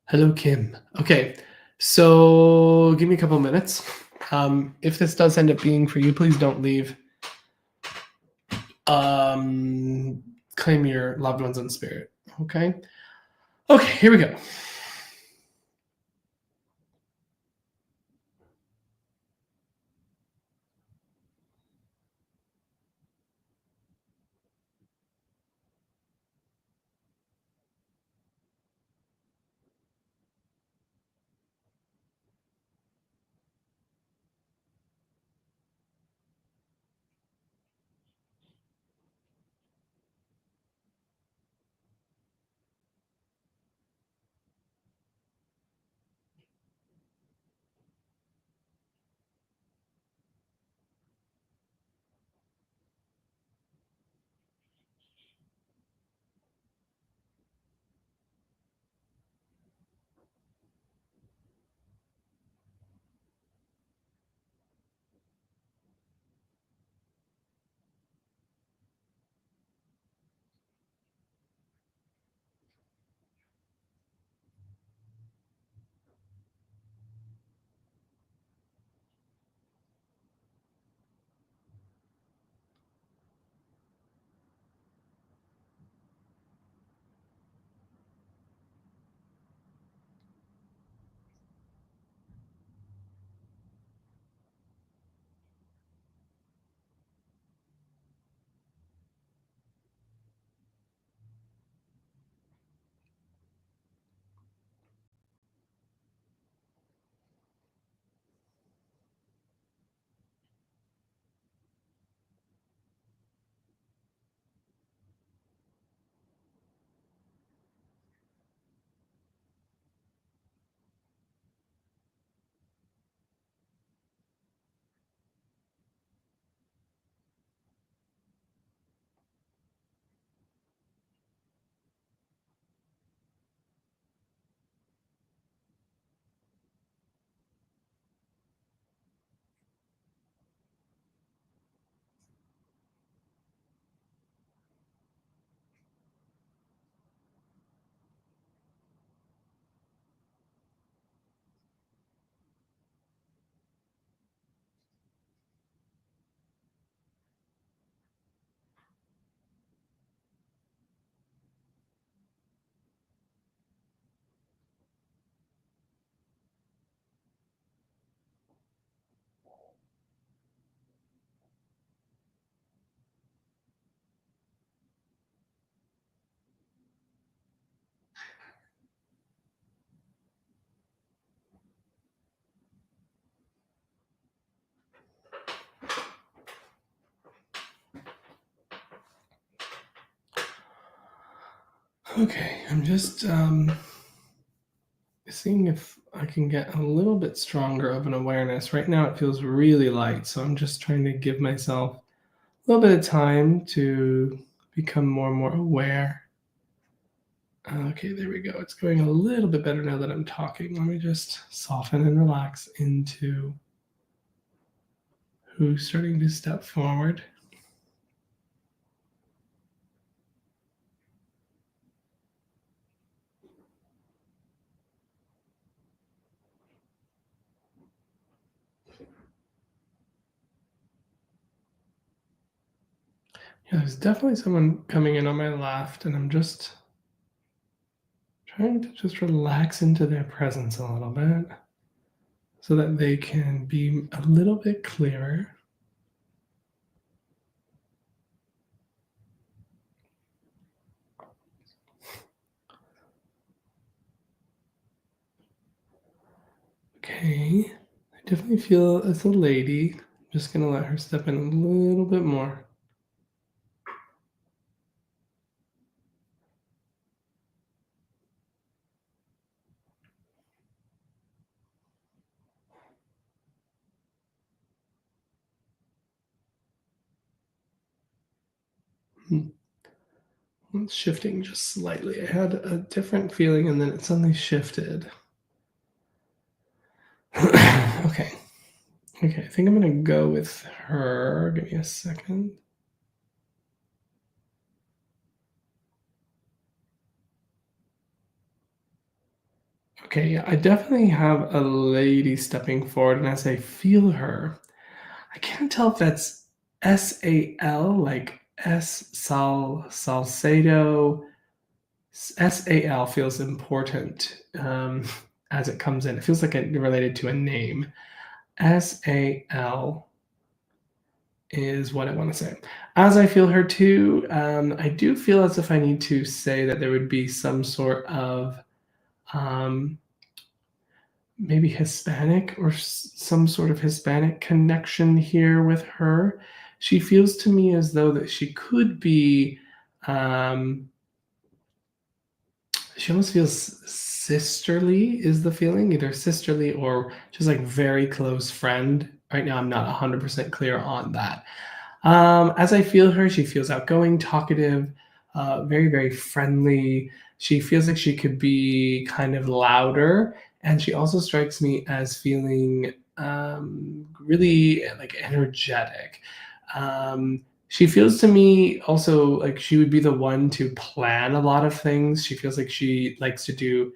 Hello, Kim. Okay, so give me a couple minutes. If this does end up being for you, please don't leave. Claim your loved ones in spirit. Okay. Okay, here we go. Okay, I'm just seeing if I can get a little bit stronger of an awareness. Right now, it feels really light, so I'm just trying to give myself a little bit of time to become more and more aware. Okay, there we go. It's going a little bit better now that I'm talking. Let me just soften and relax into who's starting to step forward. Yeah, there's definitely someone coming in on my left, and I'm just trying to just relax into their presence a little bit so that they can be a little bit clearer. Okay, I definitely feel it's a lady. I'm just gonna let her step in a little bit more. Hmm. It's shifting just slightly. I had a different feeling and then it suddenly shifted. Okay. Okay, I think I'm gonna go with her. Give me a second. Okay, yeah, I definitely have a lady stepping forward, and as I feel her, I can't tell if that's SAL, like Salcedo. SAL feels important as it comes in. It feels like it related to a name. SAL is what I want to say. As I feel her too, I do feel as if I need to say that there would be some sort of um, maybe Hispanic or some sort of Hispanic connection here with her. She feels to me as though that she could be. Um, she almost feels sisterly is the feeling, either sisterly or just like very close friend. Right now, I'm not 100% clear on that. As I feel her, she feels outgoing, talkative, very, very friendly. She feels like she could be kind of louder, and she also strikes me as feeling really like energetic. She feels to me also like she would be the one to plan a lot of things. She feels like she likes to do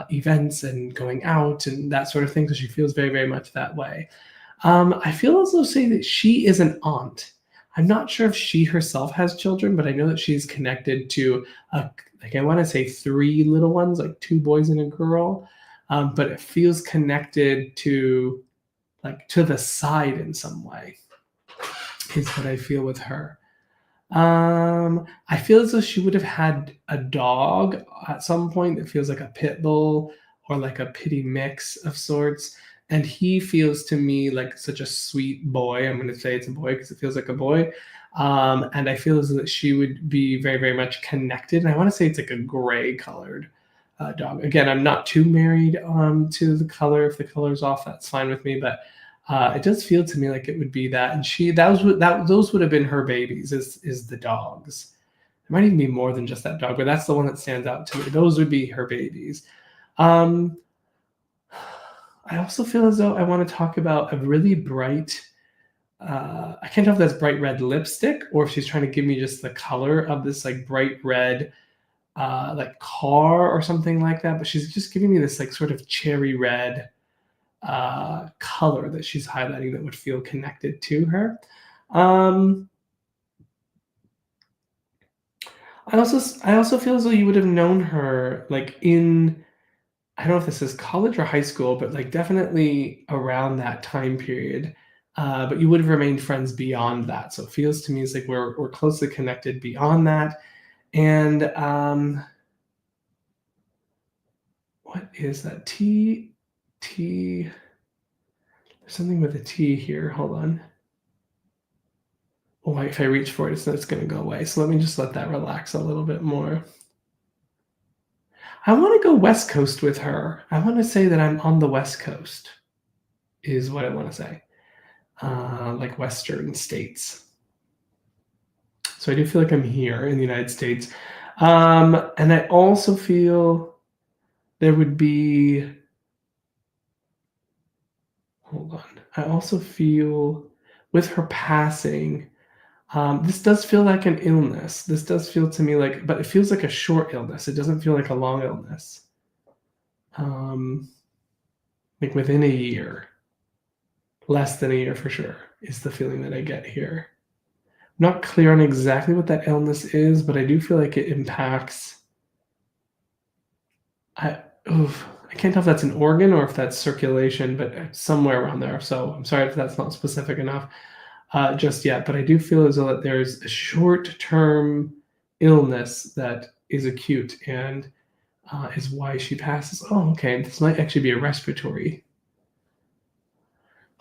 events and going out and that sort of thing. So she feels very, very much that way. I feel as though say that she is an aunt. I'm not sure if she herself has children, but I know that she's connected to like I want to say three little ones, like two boys and a girl. But it feels connected to like to the side in some way. Is what I feel with her. I feel as though she would have had a dog at some point that feels like a pit bull or like a pitty mix of sorts. And he feels to me like such a sweet boy. I'm going to say it's a boy because it feels like a boy. And I feel as though she would be very, very much connected. And I want to say it's like a gray colored dog. Again, I'm not too married to the color. If the color's off, that's fine with me. But it does feel to me like it would be that, and she that was what that those would have been her babies. Is the dogs? It might even be more than just that dog, but that's the one that stands out to me. Those would be her babies. Um, I also feel as though I want to talk about a really bright. I can't tell if that's bright red lipstick or if she's trying to give me just the color of this like bright red like car or something like that. But she's just giving me this like sort of cherry red color that she's highlighting that would feel connected to her. Um, I also feel as though you would have known her like in I don't know if this is college or high school, but like definitely around that time period. But you would have remained friends beyond that. So it feels to me as like we're closely connected beyond that. And what is that? T. There's something with a T here. Hold on. Oh, if I reach for it, it's going to go away. So let me just let that relax a little bit more. I want to go West Coast with her. I want to say that I'm on the West Coast, is what I want to say. Like Western states. So I do feel like I'm here in the United States. And I also feel there would be, hold on. I also feel with her passing, this does feel like an illness. This does feel to me like, but it feels like a short illness. It doesn't feel like a long illness. Like within a year, less than a year for sure, is the feeling that I get here. I'm not clear on exactly what that illness is, but I do feel like it impacts. I can't tell if that's an organ or if that's circulation, but somewhere around there. So I'm sorry if that's not specific enough just yet, but I do feel as though that there's a short-term illness that is acute and is why she passes. Oh, okay. This might actually be a respiratory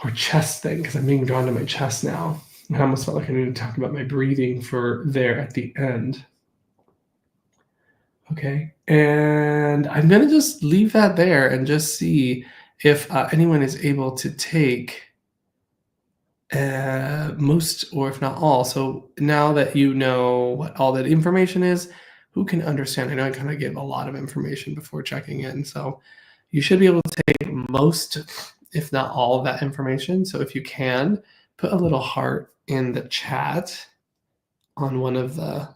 or chest thing because I'm being drawn to my chest now. I almost felt like I needed to talk about my breathing for there at the end. Okay, and I'm gonna just leave that there and just see if anyone is able to take most or if not all. So now that you know what all that information is, who can understand? I know I kind of gave a lot of information before checking in, so you should be able to take most, if not all of that information. So if you can, put a little heart in the chat on one of the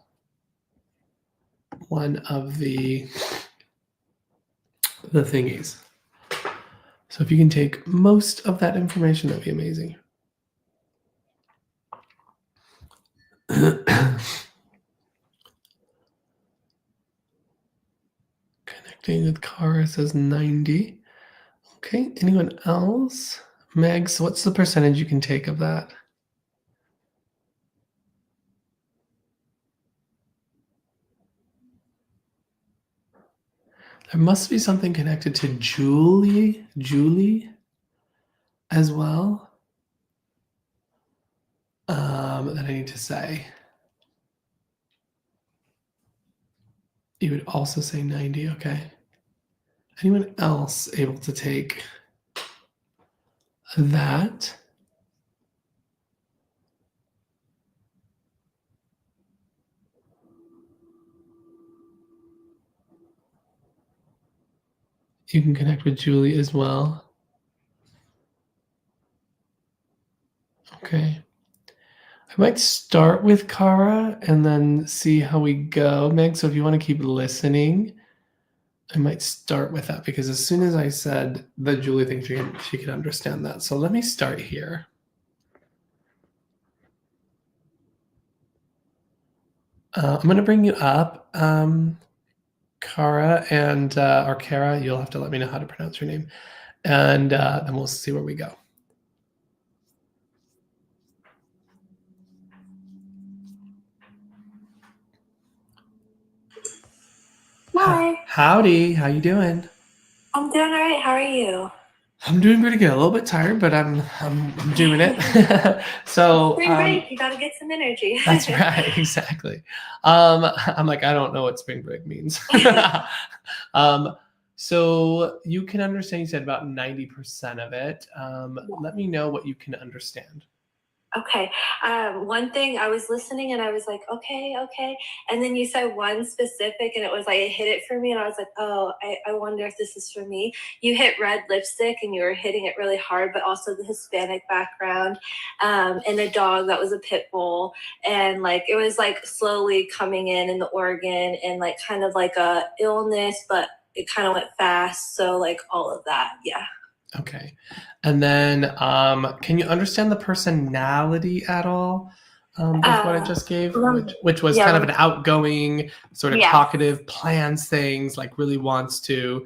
thingies. So if you can take most of that information, that'd be amazing. Connecting with Cara says 90. Okay, anyone else? Megs, what's the percentage you can take of that? There must be something connected to Julie as well that I need to say. You would also say 90, okay. Anyone else able to take that? You can connect with Julie as well. Okay. I might start with Cara and then see how we go, Meg. So if you want to keep listening, I might start with that because as soon as I said the Julie thing, she could understand that. So let me start here. I'm going to bring you up, Cara and or Kara. You'll have to let me know how to pronounce your name, and then we'll see where we go. Hi. Howdy. How you doing? I'm doing all right. How are you? I'm doing pretty good. A little bit tired, but I'm doing it. So Spring break, you got to get some energy. That's right, exactly. I'm like, I don't know what spring break means. So you can understand. You said about 90% of it. Let me know what you can understand. Okay. One thing I was listening and I was like, okay. And then you said one specific and it was like, it hit it for me. And I was like, oh, I wonder if this is for me. You hit red lipstick and you were hitting it really hard, but also the Hispanic background and a dog that was a pit bull. And like, it was like slowly coming in the organ and like kind of like a illness, but it kind of went fast. So like all of that. Yeah. Okay. And then can you understand the personality at all with what I just gave? Which was kind of an outgoing, sort of talkative, plans things, like really wants to,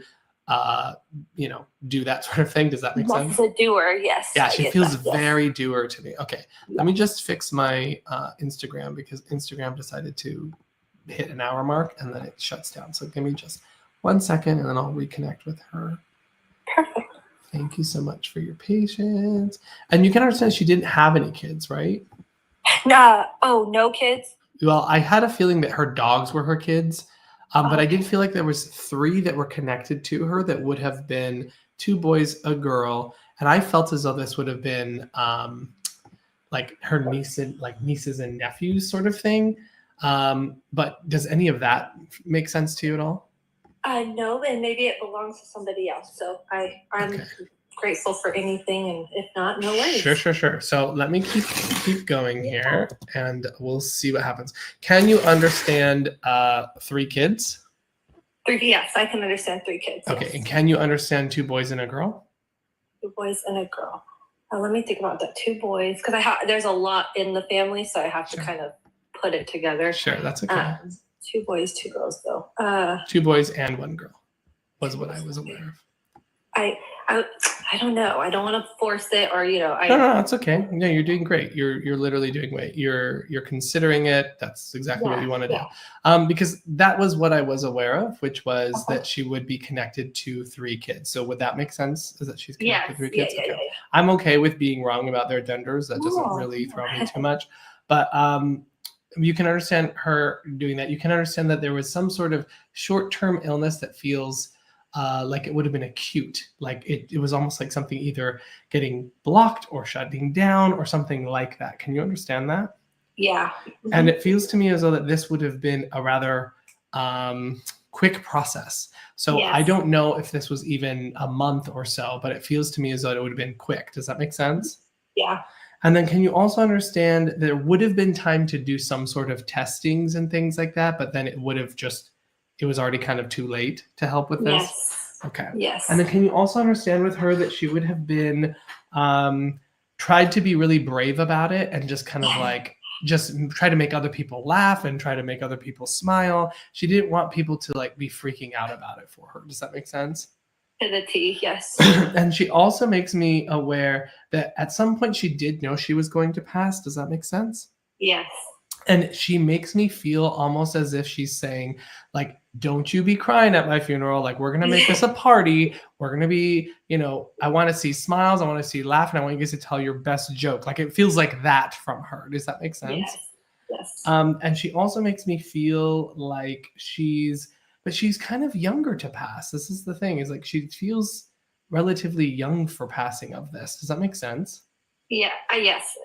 do that sort of thing. Does that make sense? She's a doer, yes. Yeah, she feels very doer to me. Okay. Let me just fix my Instagram because Instagram decided to hit an hour mark and then it shuts down. So give me just 1 second and then I'll reconnect with her. Perfect. Thank you so much for your patience. And you can understand she didn't have any kids, right? No. Oh, no kids? Well, I had a feeling that her dogs were her kids. But I did feel like there was 3 that were connected to her that would have been 2 boys, a girl, and I felt as though this would have been like her nieces and nephews sort of thing. But does any of that make sense to you at all? No, and maybe it belongs to somebody else. So I'm Okay. grateful for anything, and if not, no worries. Sure. So let me keep going here, and we'll see what happens. Can you understand 3 kids? 3, yes, I can understand 3 kids. Okay, yes. and can you understand 2 boys and a girl? 2 boys and a girl. Let me think about that. 2 boys, because there's a lot in the family, so I have to kind of put it together. Sure, that's okay. 2 boys, 2 girls, though. 2 boys and 1 girl was what I was aware of. I don't know. I don't want to force it, or No, it's okay. No, you're doing great. You're literally doing great. You're considering it. That's exactly what you want to do. Because that was what I was aware of, which was that she would be connected to 3 kids. So would that make sense? Is that she's connected to 3 kids? Yeah. I'm okay with being wrong about their genders. That doesn't really throw me too much. But you can understand her doing that. You can understand that there was some sort of short-term illness that feels like it would have been acute. Like it was almost like something either getting blocked or shutting down or something like that. Can you understand that? Yeah. And it feels to me as though that this would have been a rather quick process. So I don't know if this was even a month or so, but it feels to me as though it would have been quick. Does that make sense? Yeah. And then can you also understand there would have been time to do some sort of testings and things like that, but then it was already kind of too late to help with this? Yes. Okay. Yes. And then can you also understand with her that she would have been tried to be really brave about it and just kind of like just try to make other people laugh and try to make other people smile. She didn't want people to like be freaking out about it for her. Does that make sense? To the T, yes. And she also makes me aware that at some point she did know she was going to pass. Does that make sense? Yes. And she makes me feel almost as if she's saying, like, don't you be crying at my funeral. Like, we're going to make this a party. We're going to be, I want to see smiles. I want to see laughing. I want you guys to tell your best joke. Like, it feels like that from her. Does that make sense? Yes. And she also makes me feel like she's kind of younger to pass. This is the thing, is like she feels relatively young for passing of this. Does that make sense? Yeah. Yes.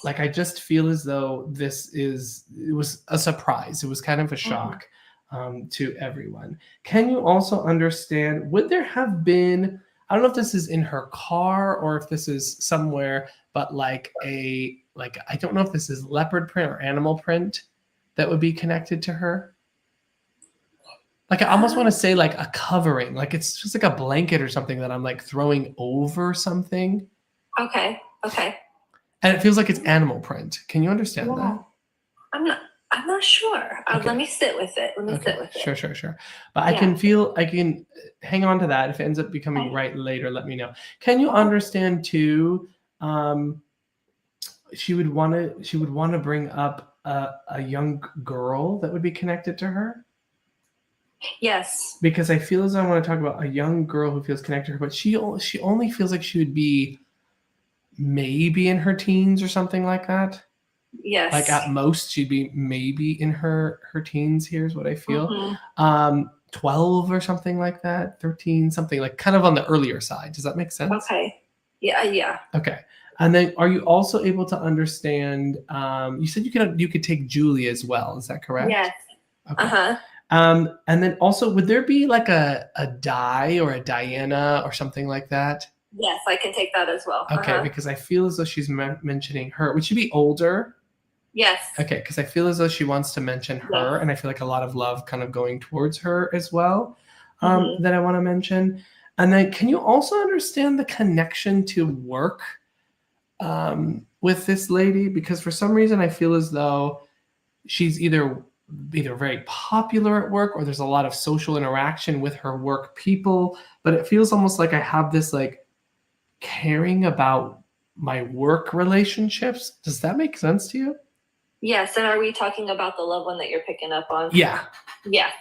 Like I just feel as though it was a surprise. It was kind of a shock to everyone. Can you also understand, would there have been, I don't know if this is in her car or if this is somewhere, but I don't know if this is leopard print or animal print that would be connected to her. Like I almost want to say like a covering, like it's just like a blanket or something that I'm like throwing over something. Okay. And it feels like it's animal print. Can you understand that? I'm not sure. Let me sit with it. Sure. But I can hang on to that. If it ends up becoming right later, let me know. Can you understand too? She would want to bring up a young girl that would be connected to her. Yes. Because I feel as though I want to talk about a young girl who feels connected to her, but she only feels like she would be maybe in her teens or something like that. Yes. Like at most she'd be maybe in her teens. Here's what I feel. 12 or something like that, 13, something like kind of on the earlier side. Does that make sense? Okay. Yeah. Okay. And then are you also able to understand, you said you could take Julie as well. Is that correct? Yes. Okay. And then also, would there be like a Di or a Diana or something like that? Yes, I can take that as well. Okay, because I feel as though she's mentioning her. Would she be older? Yes. Okay, because I feel as though she wants to mention her, and I feel like a lot of love kind of going towards her as well that I want to mention. And then can you also understand the connection to work with this lady? Because for some reason I feel as though she's either very popular at work or there's a lot of social interaction with her work people, but it feels almost like I have this like caring about my work relationships. Does that make sense to you? Yes. And are we talking about the loved one that you're picking up on? Yeah. Yes.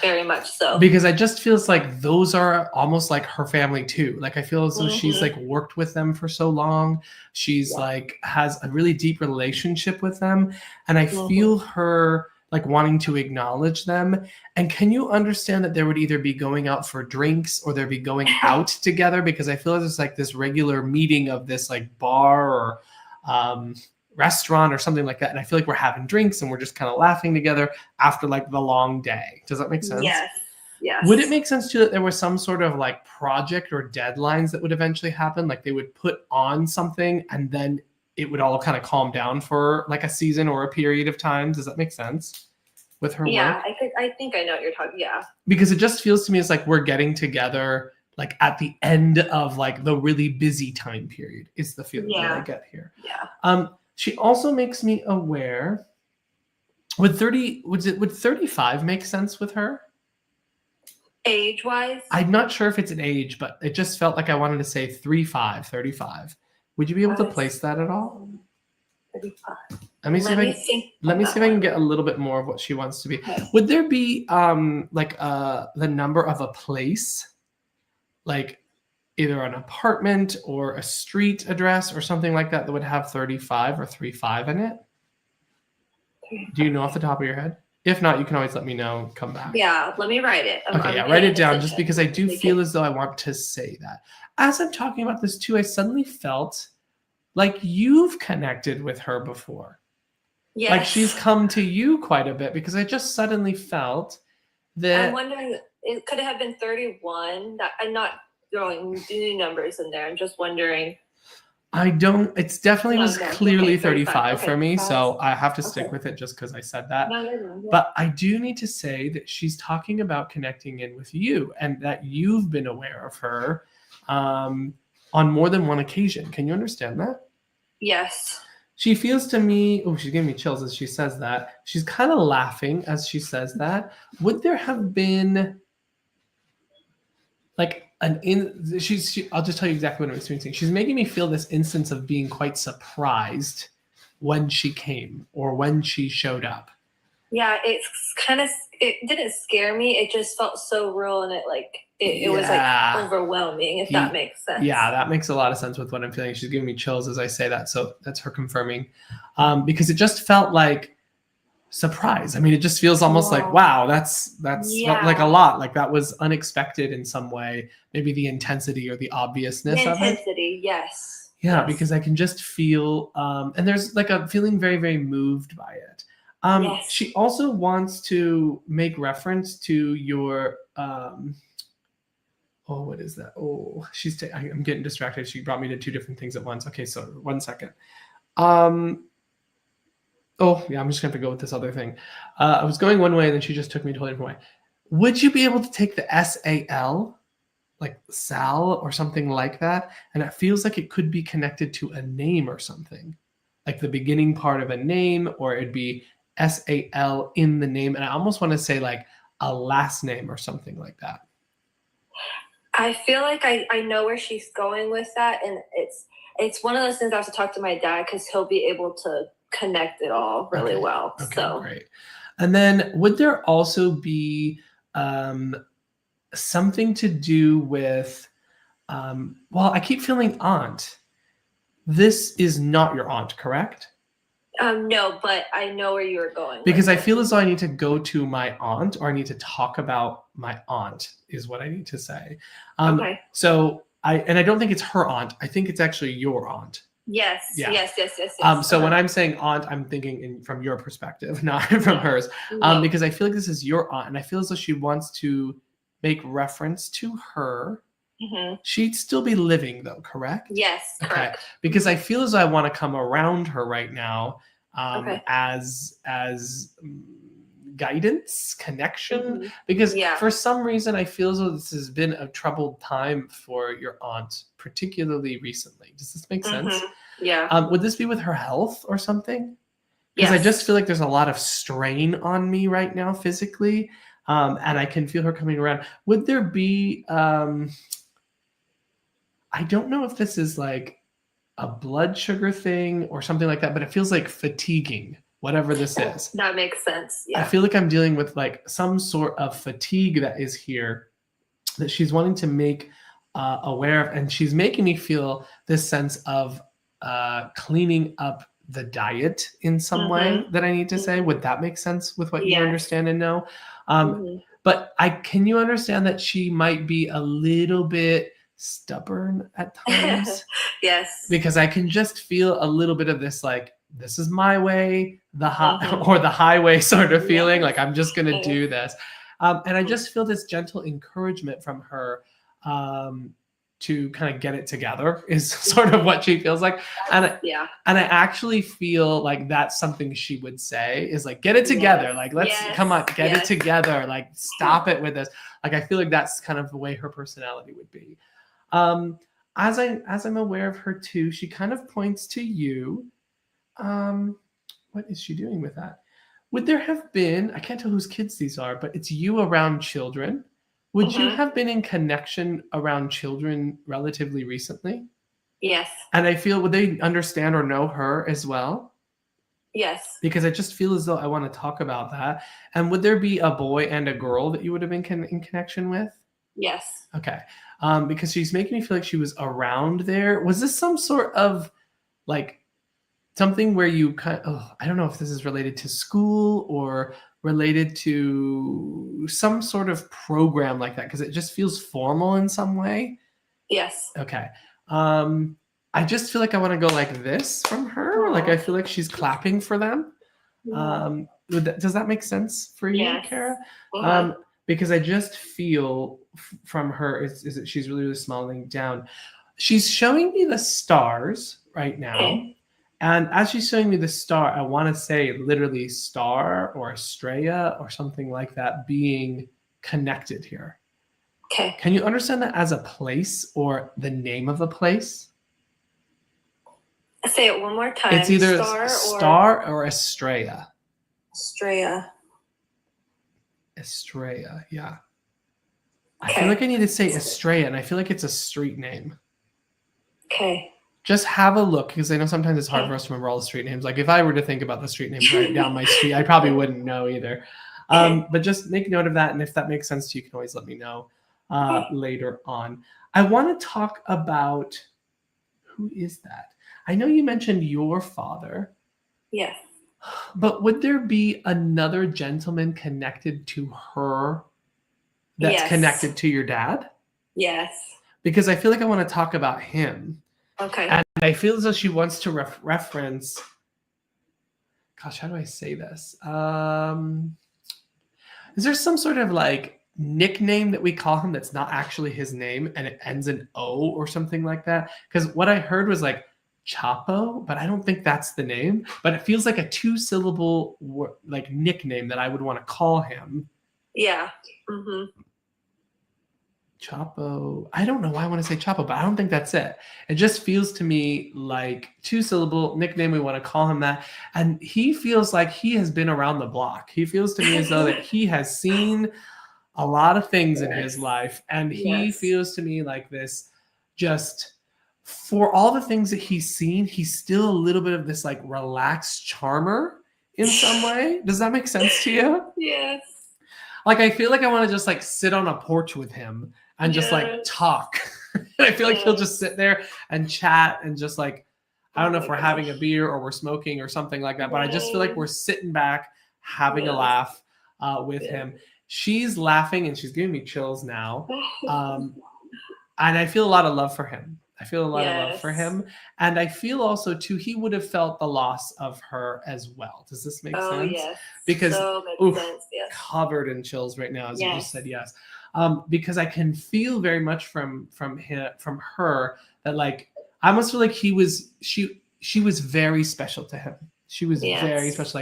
Very much so. Because I just feels like those are almost like her family too. Like I feel as though she's like worked with them for so long. She's like has a really deep relationship with them. And I feel her like wanting to acknowledge them. And can you understand that there would either be going out for drinks or there'd be going out together? Because I feel there's like this regular meeting of this like bar or restaurant or something like that. And I feel like we're having drinks and we're just kind of laughing together after like the long day. Does that make sense? Yes. Yes. Would it make sense too that there was some sort of like project or deadlines that would eventually happen? Like they would put on something and then it would all kind of calm down for like a season or a period of time. Does that make sense with her work? I think I know what you're talking. Yeah. Because it just feels to me it's like we're getting together like at the end of like the really busy time period is the feeling that I get here. Yeah. She also makes me aware. Would 35 make sense with her? Age-wise? I'm not sure if it's an age, but it just felt like I wanted to say 35. Would you be able to place that at all? 35. Let me see if I can get a little bit more of what she wants to be. Okay. Would there be like the number of a place, like either an apartment or a street address or something like that that would have 35 or 35 in it? Do you know off the top of your head? If not, you can always let me know. Come back. Yeah, let me write it. Write it down just because I do feel as though I want to say that. As I'm talking about this too, I suddenly felt like you've connected with her before. Yes. Like she's come to you quite a bit because I just suddenly felt that. I'm wondering, it could have been 31. I'm not throwing new numbers in there. I'm just wondering. It's definitely was clearly 35 for me, so I have to stick with it just because I said that. No. But I do need to say that she's talking about connecting in with you and that you've been aware of her on more than one occasion. Can you understand that? Yes. She feels to me, she's giving me chills as she says that. She's kind of laughing as she says that. Would there have been like I'll just tell you exactly what I'm experiencing. She's making me feel this instance of being quite surprised when she came or when she showed up. Yeah, it didn't scare me. It just felt so real and it was like overwhelming, if that makes sense. Yeah, that makes a lot of sense with what I'm feeling. She's giving me chills as I say that. So that's her confirming. Because it just felt like surprise. I mean, it just feels almost like, wow, that's felt like a lot. Like that was unexpected in some way. Maybe the intensity or the obviousness of it. Intensity, yes. Yeah, yes. Because I can just feel, and there's like a feeling very, very moved by it. She also wants to make reference to your, what is that? I'm getting distracted. She brought me to two different things at once. Okay, so 1 second. I'm just gonna have to go with this other thing. I was going one way and then she just took me a totally different way. Would you be able to take the SAL, like Sal or something like that? And it feels like it could be connected to a name or something, like the beginning part of a name, or it'd be SAL in the name. And I almost want to say like a last name or something like that. I feel like I know where she's going with that. And it's one of those things I have to talk to my dad because he'll be able to connect it all really well. Okay, so great. And then would there also be something to do with, I keep feeling aunt. This is not your aunt, correct? No, but I know where you're going. Because I feel as though I need to go to my aunt or I need to talk about my aunt is what I need to say. Okay. So I don't think it's her aunt. I think it's actually your aunt. Yes. Yeah. Yes. So when I'm saying aunt, I'm thinking from your perspective, not from hers. Because I feel like this is your aunt and I feel as though she wants to make reference to her. Mm-hmm. She'd still be living though, correct? Yes, correct. Okay. Because I feel as though I want to come around her right now as guidance, connection, because for some reason I feel as though this has been a troubled time for your aunt, particularly recently. Does this make sense? Yeah. Would this be with her health or something? Because I just feel like there's a lot of strain on me right now physically, and I can feel her coming around. Would there be, I don't know if this is like a blood sugar thing or something like that, but it feels like fatiguing, whatever this is. That makes sense. Yeah. I feel like I'm dealing with like some sort of fatigue that is here that she's wanting to make aware of. And she's making me feel this sense of cleaning up the diet in some way that I need to say. Would that make sense with what you understand and know? But can you understand that she might be a little bit stubborn at times? Yes. Because I can just feel a little bit of this, like, this is my way, or the highway sort of feeling, like I'm just going to do this. And I just feel this gentle encouragement from her to kind of get it together is sort of what she feels like. And I actually feel like that's something she would say is like, get it together. Like, let's come on, get it together. Like, stop it with this. Like, I feel like that's kind of the way her personality would be. As I'm aware of her too, she kind of points to you. What is she doing with that? Would there have been, I can't tell whose kids these are, but it's you around children. Would you have been in connection around children relatively recently? Yes. And I feel, would they understand or know her as well? Yes. Because I just feel as though I want to talk about that. And would there be a boy and a girl that you would have been in connection with? Yes. Okay. Because she's making me feel like she was around there. Was this some sort of like something where you I don't know if this is related to school or related to some sort of program like that, because it just feels formal in some way. Yes. Okay. I just feel like I want to go like this from her. Like I feel like she's clapping for them. Does that make sense for you, Kara? Because I just feel from her is that she's really, really smiling down. She's showing me the stars right now. Okay. And as she's showing me the star, I want to say literally star or Estrella or something like that being connected here. Okay. Can you understand that as a place or the name of a place? Say it one more time. It's either star or Estrella. Estrella. Estrella, yeah. Okay. I feel like I need to say Estrella, and I feel like it's a street name. Okay. Just have a look, because I know sometimes it's hard for us to remember all the street names. Like if I were to think about the street names right down my street, I probably wouldn't know either. But just make note of that, and if that makes sense to you, you can always let me know later on. I want to talk about, who is that? I know you mentioned your father. Yes. But would there be another gentleman connected to her that's connected to your dad? Yes. Because I feel like I want to talk about him. Okay. And I feel as though she wants to reference, gosh, how do I say this? Is there some sort of like nickname that we call him that's not actually his name and it ends in O or something like that? Because what I heard was like Chapo, but I don't think that's the name. But it feels like a 2-syllable like nickname that I would want to call him. Yeah. Chapo. I don't know why I want to say Chapo, but I don't think that's it. It just feels to me like 2-syllable nickname. We want to call him that. And he feels like he has been around the block. He feels to me as though that he has seen a lot of things in his life. And he feels to me like this, just for all the things that he's seen, he's still a little bit of this like relaxed charmer in some way. Does that make sense to you? Yes. Like, I feel like I want to just like sit on a porch with him and just like talk. I feel like he'll just sit there and chat and just like, I don't know if we're having a beer or we're smoking or something like that, but I just feel like we're sitting back having a laugh with him. She's laughing and she's giving me chills now. And I feel a lot of love for him. I feel a lot of love for him. And I feel also, too, he would have felt the loss of her as well. Does this make sense? Yes. Because sense. Yes. Covered in chills right now as you just said yes. Because I can feel very much from her that like I almost feel like she was very special to him. She was very special.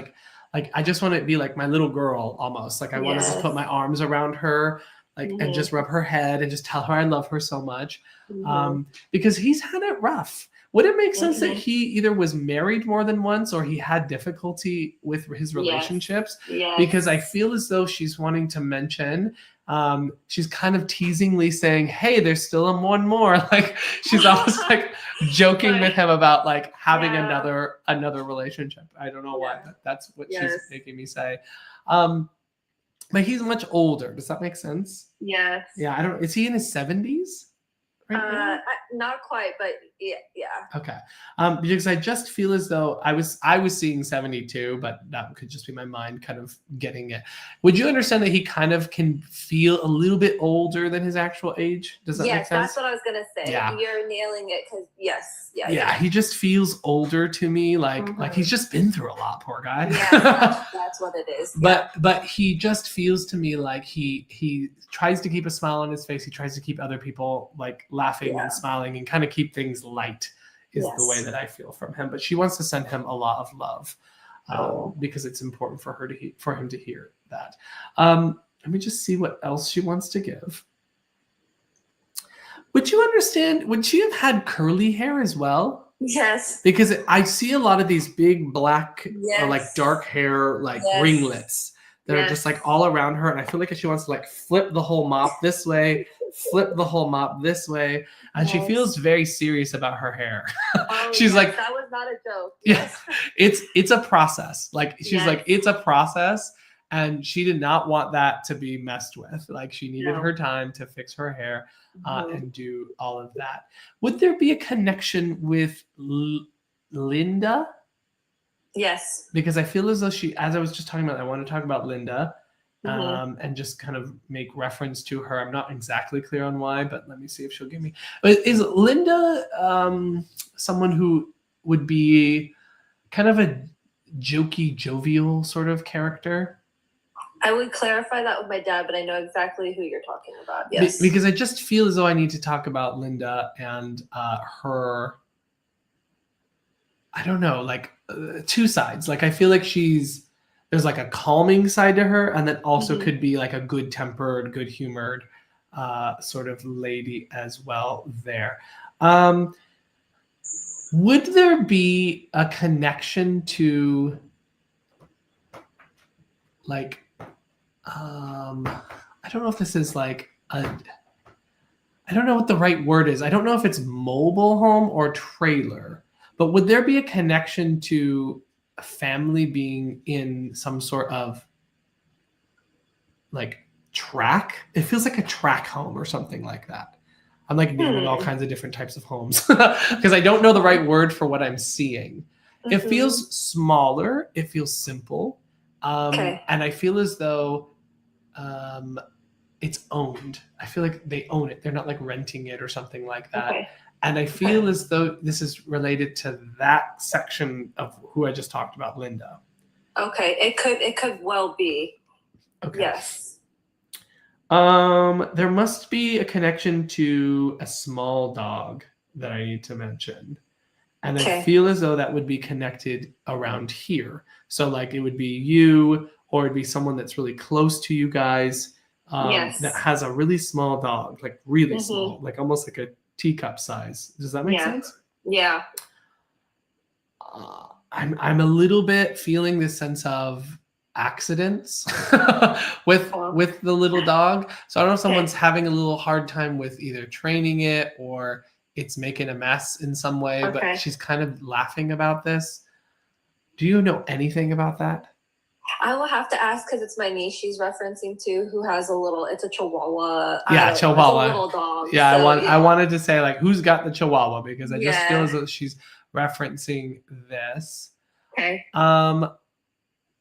Like I just want to be like my little girl almost. Like I want to just put my arms around her, like and just rub her head and just tell her I love her so much. Because he's had it rough. Would it make sense that he either was married more than once or he had difficulty with his relationships? Yes. Because I feel as though she's wanting to mention, she's kind of teasingly saying, hey, there's still one more. Like she's almost like joking with him about like having another relationship. I don't know why, but that's what she's making me say. But he's much older. Does that make sense? Yes. Yeah, is he in his 70s? right now? Not quite, but yeah. Okay. Because I just feel as though I was seeing 72, but that could just be my mind kind of getting it. Would you understand that he kind of can feel a little bit older than his actual age? Does that make Yes, sense? that's what I was gonna say. Yeah. You're nailing it because yes, Yeah, he just feels older to me, like he's just been through a lot, poor guy. Yeah, that's what it is. But he just feels to me like he tries to keep a smile on his face. He tries to keep other people like laughing and smiling and kind of keep things light is the way that I feel from him. But she wants to send him a lot of love because it's important for him to hear that. Let me just see what else she wants to give. Would you understand? Would she have had curly hair as well? Yes. Because I see a lot of these big black or like dark hair, like ringlets that are just like all around her. And I feel like she wants to like flip the whole mop this way, flip the whole mop this way. And she feels very serious about her hair. She's like, that was not a joke. Yes. It's a process. Like she's like, it's a process. And she did not want that to be messed with. Like she needed her time to fix her hair and do all of that. Would there be a connection with Linda? Yes. Because I feel as though as I was just talking about, I want to talk about Linda and just kind of make reference to her. I'm not exactly clear on why, but let me see if she'll give me. Is Linda someone who would be kind of a jokey, jovial sort of character? I would clarify that with my dad, but I know exactly who you're talking about. Yes. Because I just feel as though I need to talk about Linda and her, I don't know, like two sides. Like I feel like there's like a calming side to her and then also could be like a good-tempered, good-humored sort of lady as well there. Would there be a connection to like, I don't know if this is like I don't know what the right word is. I don't know if it's mobile home or trailer, but would there be a connection to a family being in some sort of like track? It feels like a track home or something like that. I'm like naming all kinds of different types of homes because I don't know the right word for what I'm seeing. It feels smaller. It feels simple. And I feel as though it's owned. I feel like they own it. They're not like renting it or something like that. And I feel as though this is related to that section of who I just talked about, Linda. Okay, it could well be. Okay. Yes. There must be a connection to a small dog that I need to mention. And I feel as though that would be connected around here. So like it would be you, or it'd be someone that's really close to you guys that has a really small dog, like really small, like almost like a teacup size. Does that make sense? Yeah. I'm a little bit feeling this sense of accidents with the little dog. So I don't know if someone's having a little hard time with either training it or it's making a mess in some way, but she's kind of laughing about this. Do you know anything about that? I will have to ask because it's my niece she's referencing to who has it's a Chihuahua. Yeah, Chihuahua. It's a little dog. Yeah, so, I wanted to say like who's got the Chihuahua because I just feel as though she's referencing this. Okay. And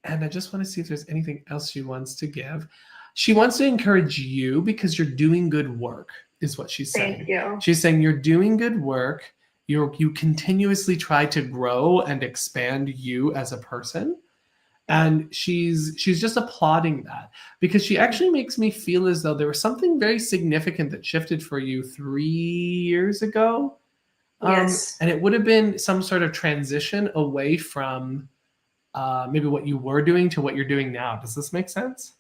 I just want to see if there's anything else she wants to give. She wants to encourage you because you're doing good work, is what she's saying. Thank you. She's saying you're doing good work. You continuously try to grow and expand you as a person. And she's just applauding that because she actually makes me feel as though there was something very significant that shifted for you 3 years ago. Yes. And it would have been some sort of transition away from maybe what you were doing to what you're doing now. Does this make sense?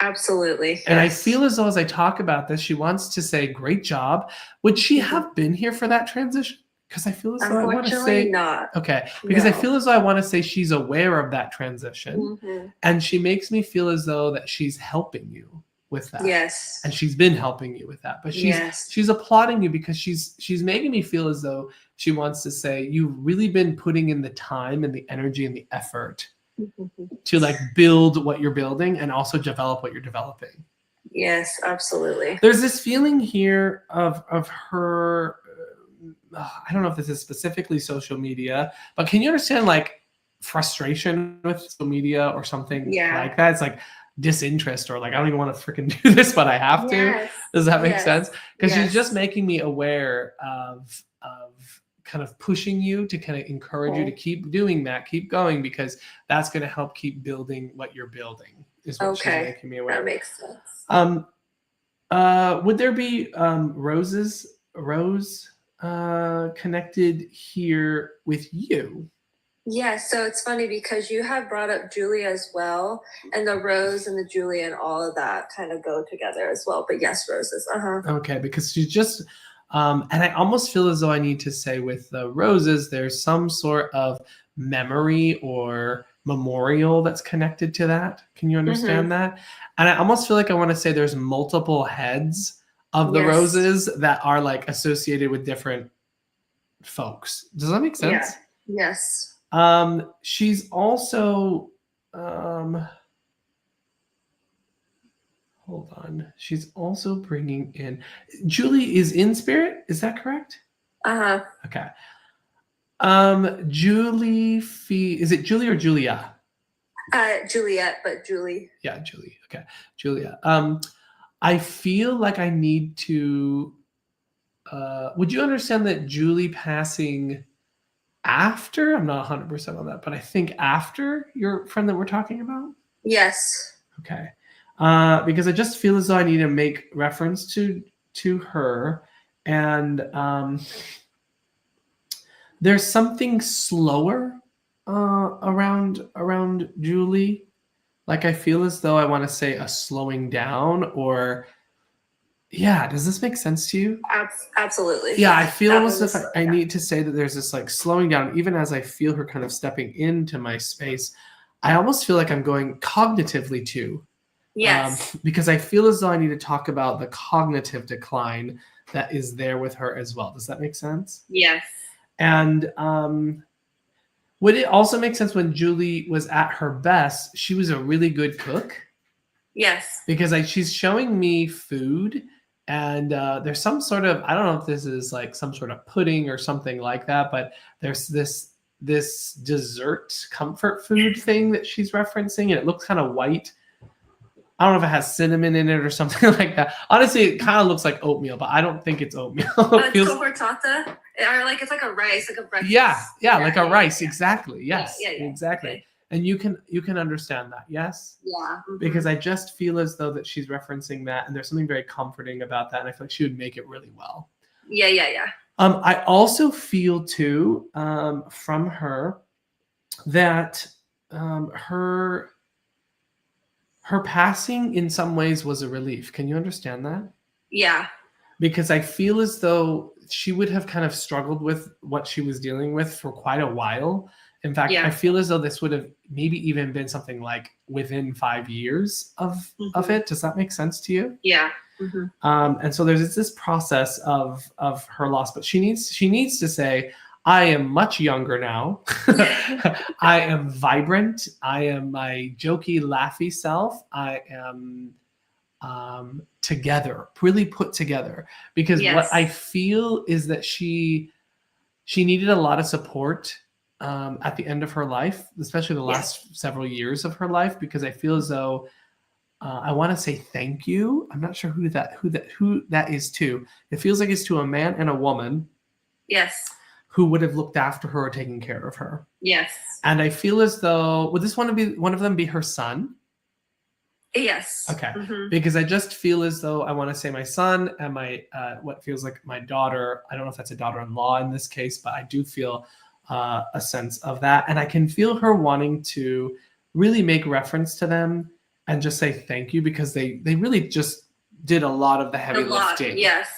Absolutely. And I feel as though as I talk about this, she wants to say, great job. Would she have been here for that transition? Because I feel as though I want to say not. Okay. Because I feel as though I want to say she's aware of that transition. And she makes me feel as though that she's helping you with that. Yes. And she's been helping you with that. But she's applauding you because she's making me feel as though she wants to say you've really been putting in the time and the energy and the effort to like build what you're building and also develop what you're developing. Yes, absolutely. There's this feeling here of her. I don't know if this is specifically social media, but can you understand like frustration with social media or something Yeah. like that? It's like disinterest or like I don't even want to freaking do this, but I have to. Yes. Does that make Yes. sense? Because she's Yes. just making me aware of kind of pushing you to kind of encourage you to keep doing that, keep going, because that's going to help keep building what you're building. Is what she's making me aware. That makes sense. Would there be Rose connected here with you? Yeah, so it's funny because you have brought up Julia as well, and the Rose and the Julia and all of that kind of go together as well. But yes, roses. Okay, because she's just, and I almost feel as though I need to say with the roses, there's some sort of memory or memorial that's connected to that. Can you understand that? And I almost feel like I want to say there's multiple heads of the roses that are like associated with different folks. Does that make sense? Yeah. Yes. She's also, hold on. She's also bringing in, Julie is in spirit. Is that correct? Okay. Julie is it Julie or Julia? Juliet, but Julie. Yeah, Julie. Okay. Julia. I feel like I need to, would you understand that Julie passing after, I'm not 100% on that, but I think after your friend that we're talking about? Yes. Okay. Because I just feel as though I need to make reference to her, and there's something slower around Julie. Like I feel as though I want to say a slowing down, or yeah, does this make sense to you? Absolutely. Yeah, I feel almost if I need to say that there's this like slowing down, even as I feel her kind of stepping into my space. I almost feel like I'm going cognitively too. Yes. Because I feel as though I need to talk about the cognitive decline that is there with her as well. Does that make sense? Yes. And would it also make sense when Julie was at her best, she was a really good cook? Yes. Because she's showing me food, and there's some sort of, I don't know if this is like some sort of pudding or something like that, but there's this dessert comfort food thing that she's referencing, and it looks kind of white. I don't know if it has cinnamon in it or something like that. Honestly, it kind of looks like oatmeal, but I don't think it's oatmeal. It's horchata, or like it's like a rice, like a breakfast. Yeah, like a rice. Yeah. Exactly. Yes. Yeah, exactly. Okay. And you can understand that, yes? Yeah. Because I just feel as though that she's referencing that, and there's something very comforting about that, and I feel like she would make it really well. Yeah. I also feel too from her that her passing in some ways was a relief. Can you understand that? Yeah. Because I feel as though she would have kind of struggled with what she was dealing with for quite a while. In fact, I feel as though this would have maybe even been something like within 5 years of it. Does that make sense to you? Yeah. And so there's this process of her loss, but she needs to say, I am much younger now. I am vibrant. I am my jokey, laughy self. I am together, really put together. Because what I feel is that she needed a lot of support at the end of her life, especially the last several years of her life, because I feel as though I want to say thank you. I'm not sure who that is to. It feels like it's to a man and a woman. Yes. Who would have looked after her or taken care of her. Yes. And I feel as though, would this one of them be her son? Yes. Okay. Because I just feel as though I want to say my son and my, what feels like my daughter. I don't know if that's a daughter-in-law in this case, but I do feel a sense of that. And I can feel her wanting to really make reference to them and just say thank you, because they really just did a lot of the heavy lifting. Yes.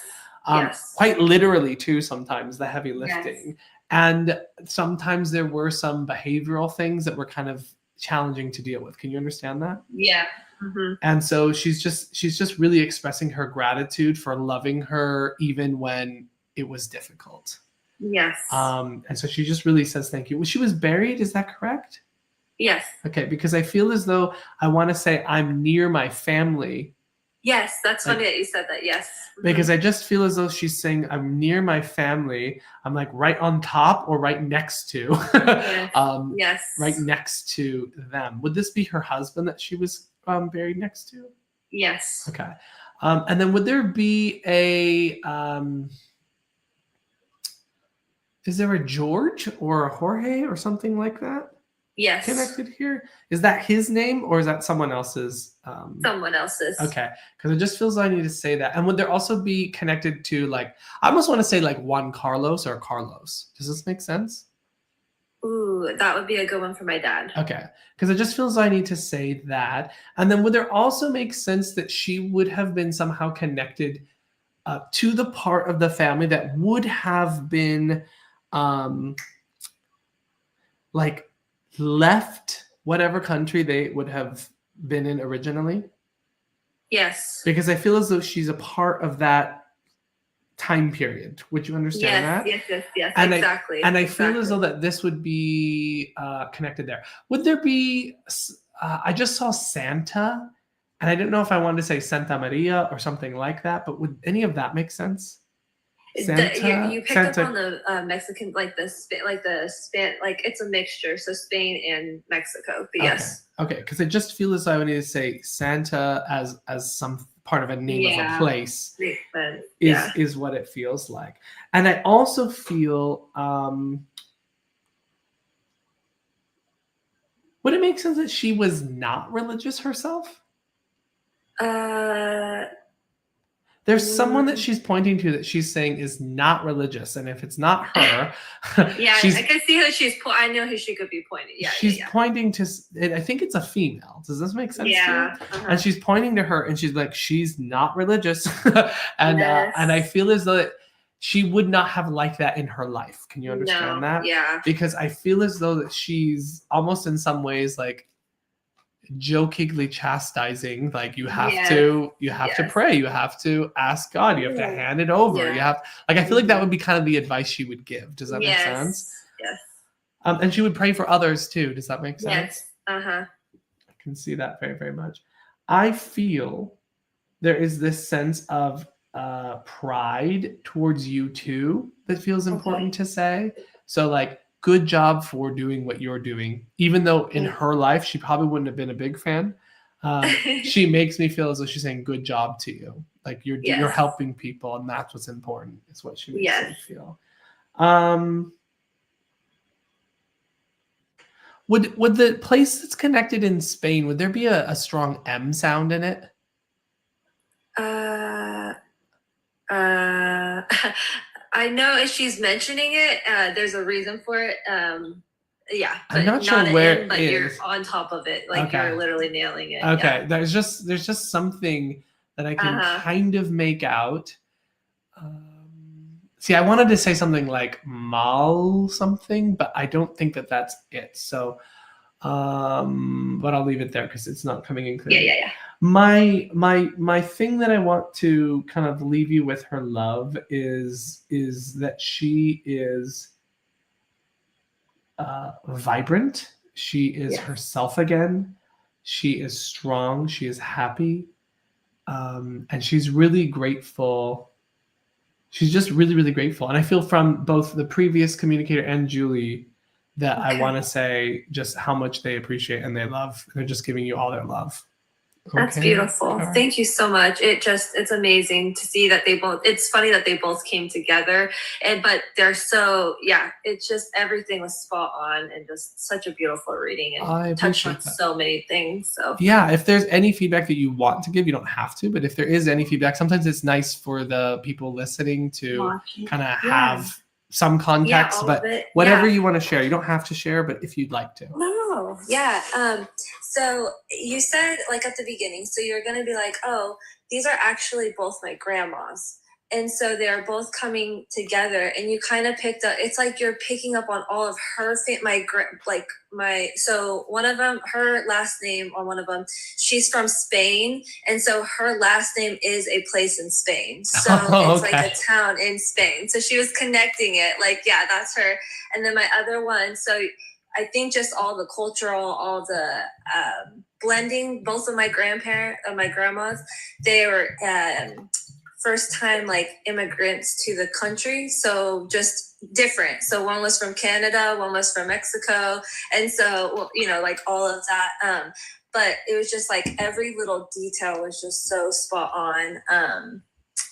Quite literally too, sometimes the heavy lifting. And sometimes there were some behavioral things that were kind of challenging to deal with. Can you understand that? Yeah. And so she's just really expressing her gratitude for loving her even when it was difficult. Yes. And so she just really says thank you. Well, she was buried, is that correct? Yes. Okay, because I feel as though I want to say I'm near my family. Yes, that's Like, funny that you said that. Yes. because I just feel as though she's saying, I'm near my family. I'm like right on top or right next to, Yes. Yes. right next to them. Would this be her husband that she was buried next to? Yes. Okay. And then would there be a, is there a George or a Jorge or something like that Yes. connected here? Is that his name or is that someone else's? Someone else's. Okay, because it just feels like I need to say that. And would there also be connected to like, I almost want to say like Juan Carlos or Carlos. Does this make sense? Ooh, that would be a good one for my dad. Okay, because it just feels like I need to say that. And then would there also make sense that she would have been somehow connected to the part of the family that would have been like left whatever country they would have been in originally? Yes. Because I feel as though she's a part of that time period. Would you understand that? Yes, And exactly. I feel as though that this would be connected there. Would there be, I just saw Santa, and I didn't know if I wanted to say Santa Maria or something like that, but would any of that make sense? Santa, you picked up on the Mexican, like the like it's a mixture, so Spain and Mexico. But yes, okay, because I just feel as though I would need to say Santa as some part of a name of a place is what it feels like, and I also feel would it make sense that she was not religious herself? There's someone that she's pointing to that she's saying is not religious, and if it's not her, yeah, I can see who she's. I know who she could be pointing. Yeah, she's pointing to. I think it's a female. Does this make sense? Yeah, and she's pointing to her, and she's like, she's not religious, and I feel as though she would not have liked that in her life. Can you understand that? Yeah. Because I feel as though that she's almost in some ways like jokingly chastising, like you have to pray, you have to ask God, you have to hand it over, you have, like, I feel like that would be kind of the advice she would give. Does that make sense? Yes. And she would pray for others too. Does that make sense? Yes. I can see that very, very much. I feel there is this sense of pride towards you too that feels important to say. So like, good job for doing what you're doing, even though in her life she probably wouldn't have been a big fan. She makes me feel as though she's saying good job to you, like you're helping people, and that's what's important. Is what she makes me feel. Would the place that's connected in Spain, would there be a strong M sound in it? I know if she's mentioning it, there's a reason for it. Yeah, but I'm not sure where it is. You're on top of it, like you're literally nailing it. Okay, there's just something that I can kind of make out. See, I wanted to say something like mal something, but I don't think that that's it. So, but I'll leave it there because it's not coming in clear. Yeah. My thing that I want to kind of leave you with her love is that she is vibrant. She is herself again. She is strong. She is happy, and she's really grateful. She's just really, really grateful. And I feel from both the previous communicator and Julie that I want to say just how much they appreciate and they love. They're just giving you all their love. That's beautiful. Thank you so much. It's amazing to see that it's funny that they both came together, but they're it's just everything was spot on and just such a beautiful reading and touched on so many things. So yeah, if there's any feedback that you want to give, you don't have to, but if there is any feedback, sometimes it's nice for the people listening to kind of have some context, but whatever you want to share, you don't have to share, but if you'd like to. No, yeah. So you said like at the beginning, so you're going to be like, oh, these are actually both my grandmas. And so they're both coming together and you kind of picked up, it's like you're picking up on all of her, so one of them, her last name on one of them, she's from Spain. And so her last name is a place in Spain. So it's like a town in Spain. So she was connecting it like, yeah, that's her. And then my other one, so I think just all the cultural, all the blending both of my grandmas. They were first time like immigrants to the country, so just different. So one was from Canada, one was from Mexico, and so like all of that. But it was just like every little detail was just so spot on.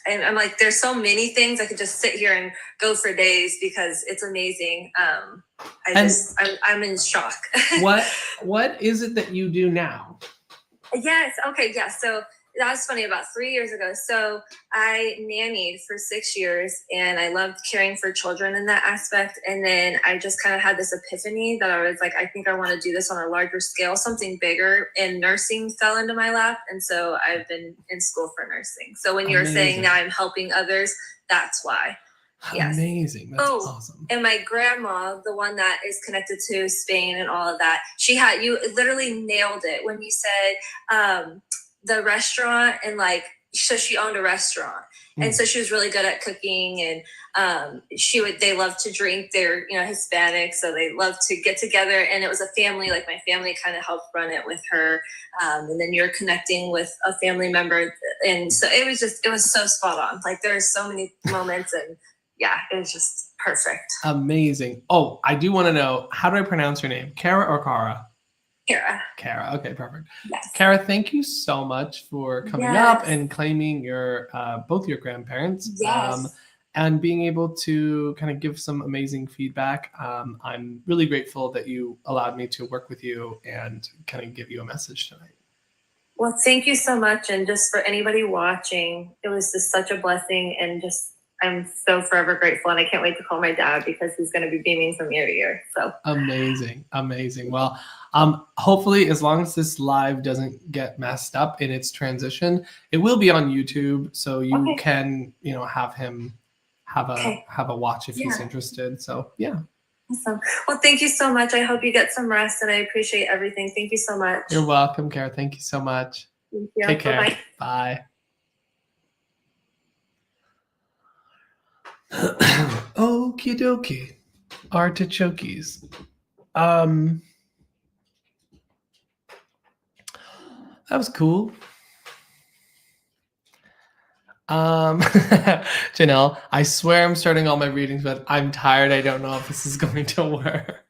And I'm like, there's so many things I could just sit here and go for days because it's amazing. I'm in shock. What is it that you do now? Yes. Okay. Yeah. So that was funny. About 3 years ago, so I nannied for 6 years, and I loved caring for children in that aspect. And then I just kind of had this epiphany that I was like, I think I want to do this on a larger scale, something bigger. And nursing fell into my lap, and so I've been in school for nursing. So when you're saying now I'm helping others, that's why. Yes. Amazing. That's awesome. And my grandma, the one that is connected to Spain and all of that, you literally nailed it when you said the restaurant, and like, so she owned a restaurant. And so she was really good at cooking, and they love to drink. They're, Hispanic, so they love to get together. And it was a family, like my family kind of helped run it with her. And then you're connecting with a family member. And so it was so spot on. Like there's so many moments, and yeah, it was just perfect. Amazing. Oh, I do want to know, how do I pronounce your name? Kara or Kara? Kara. Okay, perfect. Yes. Kara, thank you so much for coming up and claiming your both your grandparents. Yes. And being able to kind of give some amazing feedback. I'm really grateful that you allowed me to work with you and kind of give you a message tonight. Well, thank you so much. And just for anybody watching, it was just such a blessing, and just I'm so forever grateful, and I can't wait to call my dad because he's going to be beaming from ear to ear. So amazing. Well, hopefully, as long as this live doesn't get messed up in its transition, it will be on YouTube, so you can, have him have a watch if he's interested. So yeah. Awesome. Well, thank you so much. I hope you get some rest, and I appreciate everything. Thank you so much. You're welcome, Kara. Thank you so much. Thank you. Take care. Bye-bye. Bye. Okie dokie. Artichokes. That was cool. Janelle, I swear I'm starting all my readings, but I'm tired. I don't know if this is going to work.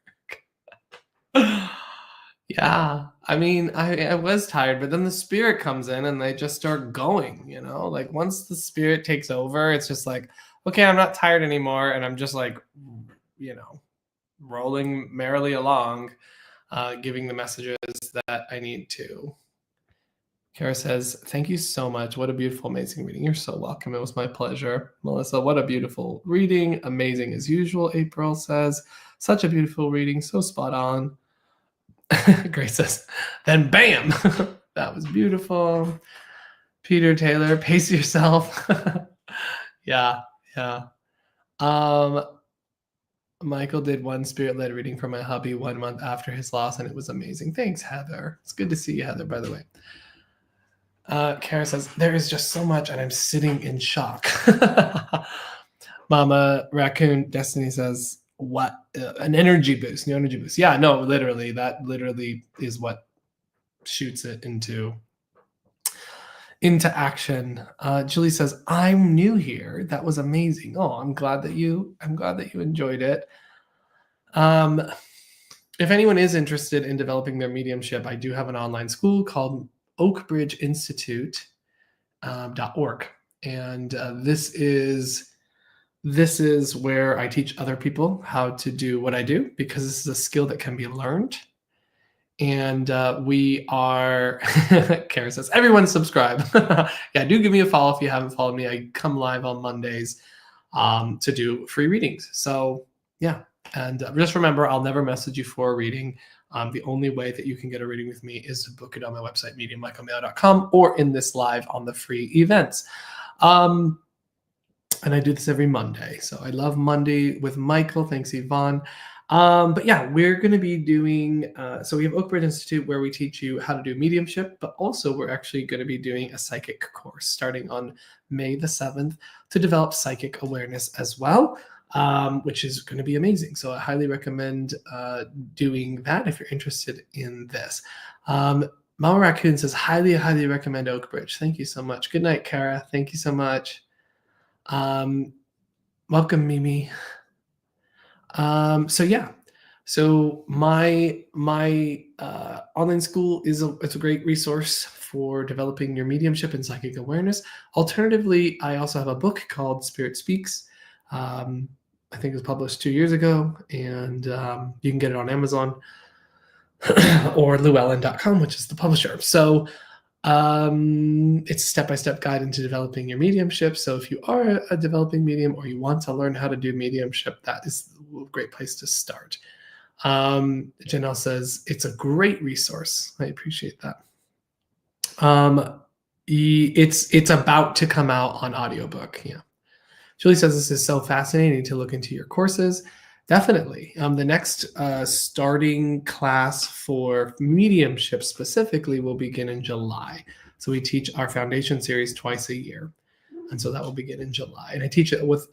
Yeah, I mean, I was tired, but then the spirit comes in and they just start going, like once the spirit takes over, it's just like, okay, I'm not tired anymore. And I'm just like, rolling merrily along, giving the messages that I need to. Kara says, thank you so much. What a beautiful, amazing reading. You're so welcome. It was my pleasure. Melissa, what a beautiful reading. Amazing as usual, April says. Such a beautiful reading. So spot on. Grace says, then bam. That was beautiful. Peter Taylor, pace yourself. Yeah. Michael did one spirit-led reading for my hubby 1 month after his loss, and it was amazing. Thanks, Heather. It's good to see you, Heather, by the way. Kara says, there is just so much, and I'm sitting in shock. Mama Raccoon Destiny says, what? An energy boost, new energy boost. Yeah, no, literally. That literally is what shoots it into action. Julie says, I'm new here. That was amazing. Oh, I'm glad that you enjoyed it. If anyone is interested in developing their mediumship, I do have an online school called oakbridgeinstitute.org. And this is where I teach other people how to do what I do, because this is a skill that can be learned. And we are, Kara says, everyone subscribe. Yeah, do give me a follow if you haven't followed me. I come live on Mondays to do free readings. So yeah, and just remember, I'll never message you for a reading. The only way that you can get a reading with me is to book it on my website, mediummichaelmayo.com, or in this live on the free events. And I do this every Monday. So I love Monday with Michael. Thanks, Yvonne. But yeah, we're going to be doing, so we have Oak Bridge Institute where we teach you how to do mediumship, but also we're actually going to be doing a psychic course starting on May the 7th to develop psychic awareness as well, which is going to be amazing. So I highly recommend doing that if you're interested in this. Mama Raccoon says, highly, highly recommend Oakbridge. Thank you so much. Good night, Kara. Thank you so much. Welcome, Mimi. So yeah, so my online school it's a great resource for developing your mediumship and psychic awareness. Alternatively, I also have a book called Spirit Speaks. I think it was published 2 years ago, and you can get it on Amazon or llewellyn.com, which is the publisher. So it's a step-by-step guide into developing your mediumship. So if you are a developing medium or you want to learn how to do mediumship, that is a great place to start. Janelle says it's a great resource. I appreciate that. It's about to come out on audiobook. Yeah. Julie says this is so fascinating to look into your courses. Definitely. The next starting class for mediumship specifically will begin in July. So we teach our foundation series twice a year. And so that will begin in July. And I teach it with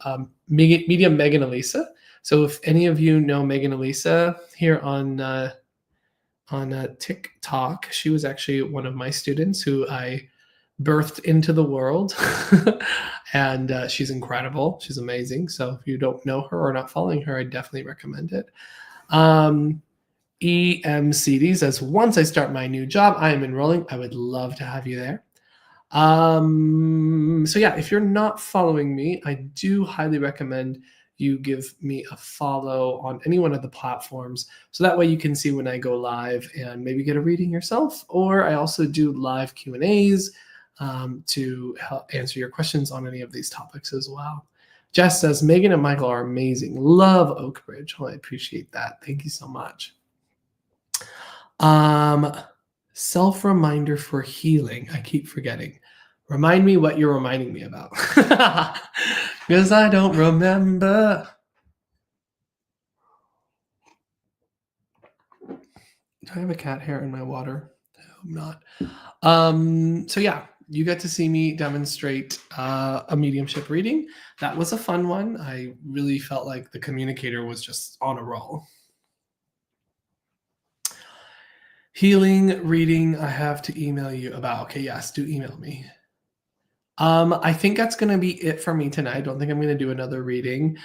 medium Megan Elisa. So if any of you know Megan Elisa here on TikTok, she was actually one of my students who I birthed into the world. And she's incredible. She's amazing. So if you don't know her or not following her, I definitely recommend it. EMCD says, once I start my new job, I am enrolling. I would love to have you there. So yeah, if you're not following me, I do highly recommend you give me a follow on any one of the platforms. So that way you can see when I go live and maybe get a reading yourself. Or I also do live Q&As to help answer your questions on any of these topics as well. Jess says, Megan and Michael are amazing. Love Oakbridge. Well, I appreciate that. Thank you so much. Self-reminder for healing. I keep forgetting. Remind me what you're reminding me about. Because I don't remember. Do I have a cat hair in my water? I hope not. So yeah, you get to see me demonstrate a mediumship reading. That was a fun one. I really felt like the communicator was just on a roll. Healing reading, I have to email you about. Okay, yes, do email me. I think that's going to be it for me tonight. I don't think I'm going to do another reading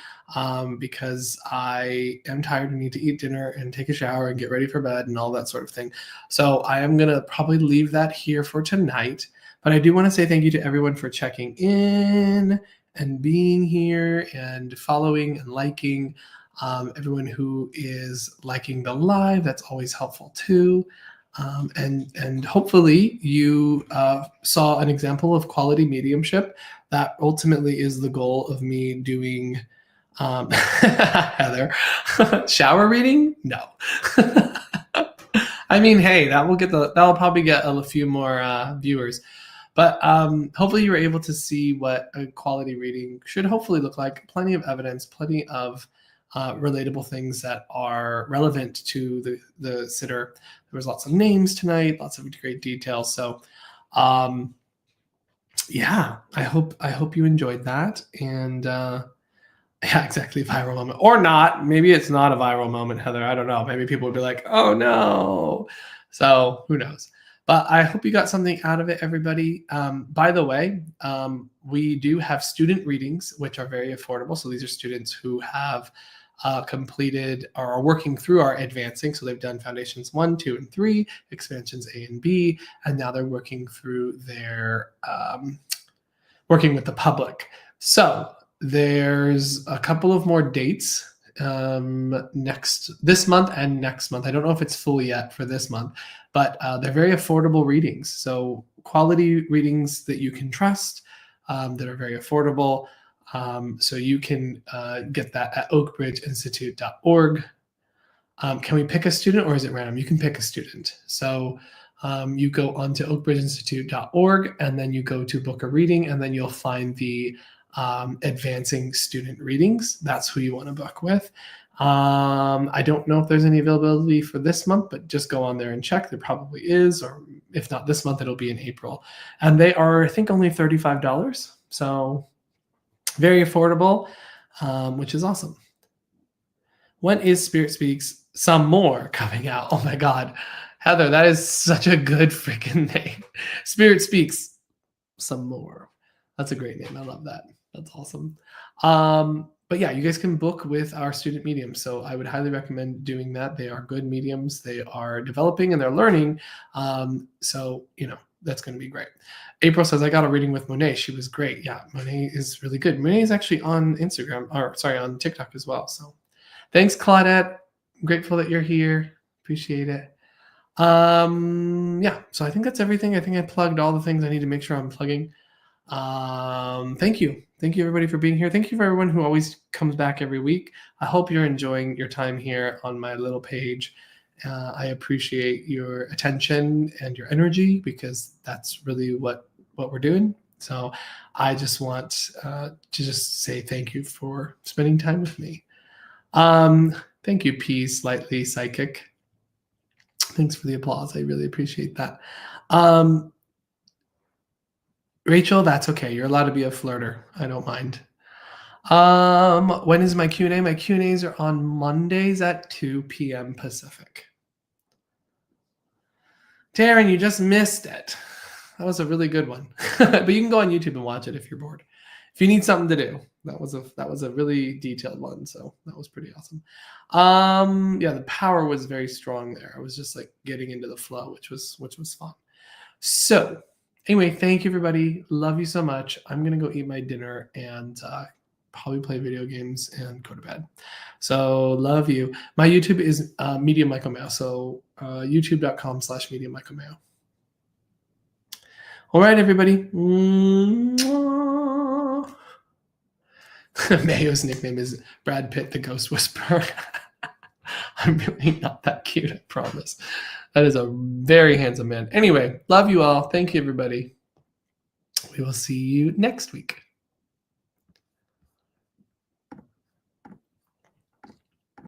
because I am tired and need to eat dinner and take a shower and get ready for bed and all that sort of thing. So I am going to probably leave that here for tonight. But I do want to say thank you to everyone for checking in and being here and following and liking. Everyone who is liking the live, that's always helpful too. And hopefully you saw an example of quality mediumship. That ultimately is the goal of me doing Heather shower reading. No. I mean, hey, that'll probably get a few more viewers. But hopefully you were able to see what a quality reading should hopefully look like. Plenty of evidence, plenty of relatable things that are relevant to the sitter. There was lots of names tonight, lots of great details. So yeah, I hope you enjoyed that. And yeah, exactly, viral moment. Or not. Maybe it's not a viral moment, Heather. I don't know. Maybe people would be like, oh no. So who knows? But I hope you got something out of it, everybody. By the way, we do have student readings, which are very affordable. So these are students who have completed or are working through our advancing. So they've done foundations 1, 2, and 3, expansions A and B, and now they're working through their working with the public. So there's a couple of more dates this month and next month. I don't know if it's full yet for this month, but they're very affordable readings. So quality readings that you can trust, that are very affordable. So you can get that at oakbridgeinstitute.org. Can we pick a student or is it random? You can pick a student. So you go onto oakbridgeinstitute.org and then you go to book a reading and then you'll find the advancing student readings. That's who you want to book with. I don't know if there's any availability for this month, but just go on there and check. There probably is, or if not this month, it'll be in April. And they are, I think, only $35. So very affordable, which is awesome. When is Spirit Speaks? Some more coming out. Oh my God. Heather, that is such a good freaking name. Spirit Speaks some more. That's a great name. I love that. That's awesome. But yeah, you guys can book with our student mediums. So I would highly recommend doing that. They are good mediums. They are developing and they're learning. So, that's going to be great. April says, I got a reading with Monet. She was great. Yeah, Monet is really good. Monet is actually on on TikTok as well. So thanks, Claudette. I'm grateful that you're here. Appreciate it. Yeah, so I think that's everything. I think I plugged all the things I need to make sure I'm plugging. Thank you everybody for being here. Thank you for everyone who always comes back every week. I hope you're enjoying your time here on my little page. I appreciate your attention and your energy because that's really what we're doing. So I just want to just say thank you for spending time with me. Thank you, P Slightly Psychic. Thanks for the applause. I really appreciate that. Rachel, that's okay. You're allowed to be a flirter. I don't mind. When is my Q&A? My Q&As are on Mondays at 2 p.m. Pacific. Taryn, you just missed it. That was a really good one. But you can go on YouTube and watch it if you're bored. If you need something to do. That was a really detailed one, so that was pretty awesome. Yeah, the power was very strong there. I was just like getting into the flow, which was fun. So anyway, thank you everybody. Love you so much. I'm gonna go eat my dinner and probably play video games and go to bed. So love you. My YouTube is Medium Michael Mayo. So youtube.com/Medium Michael Mayo. All right, everybody. Mayo's nickname is Brad Pitt, the Ghost Whisperer. I'm really not that cute, I promise. That is a very handsome man. Anyway, love you all. Thank you, everybody. We will see you next week.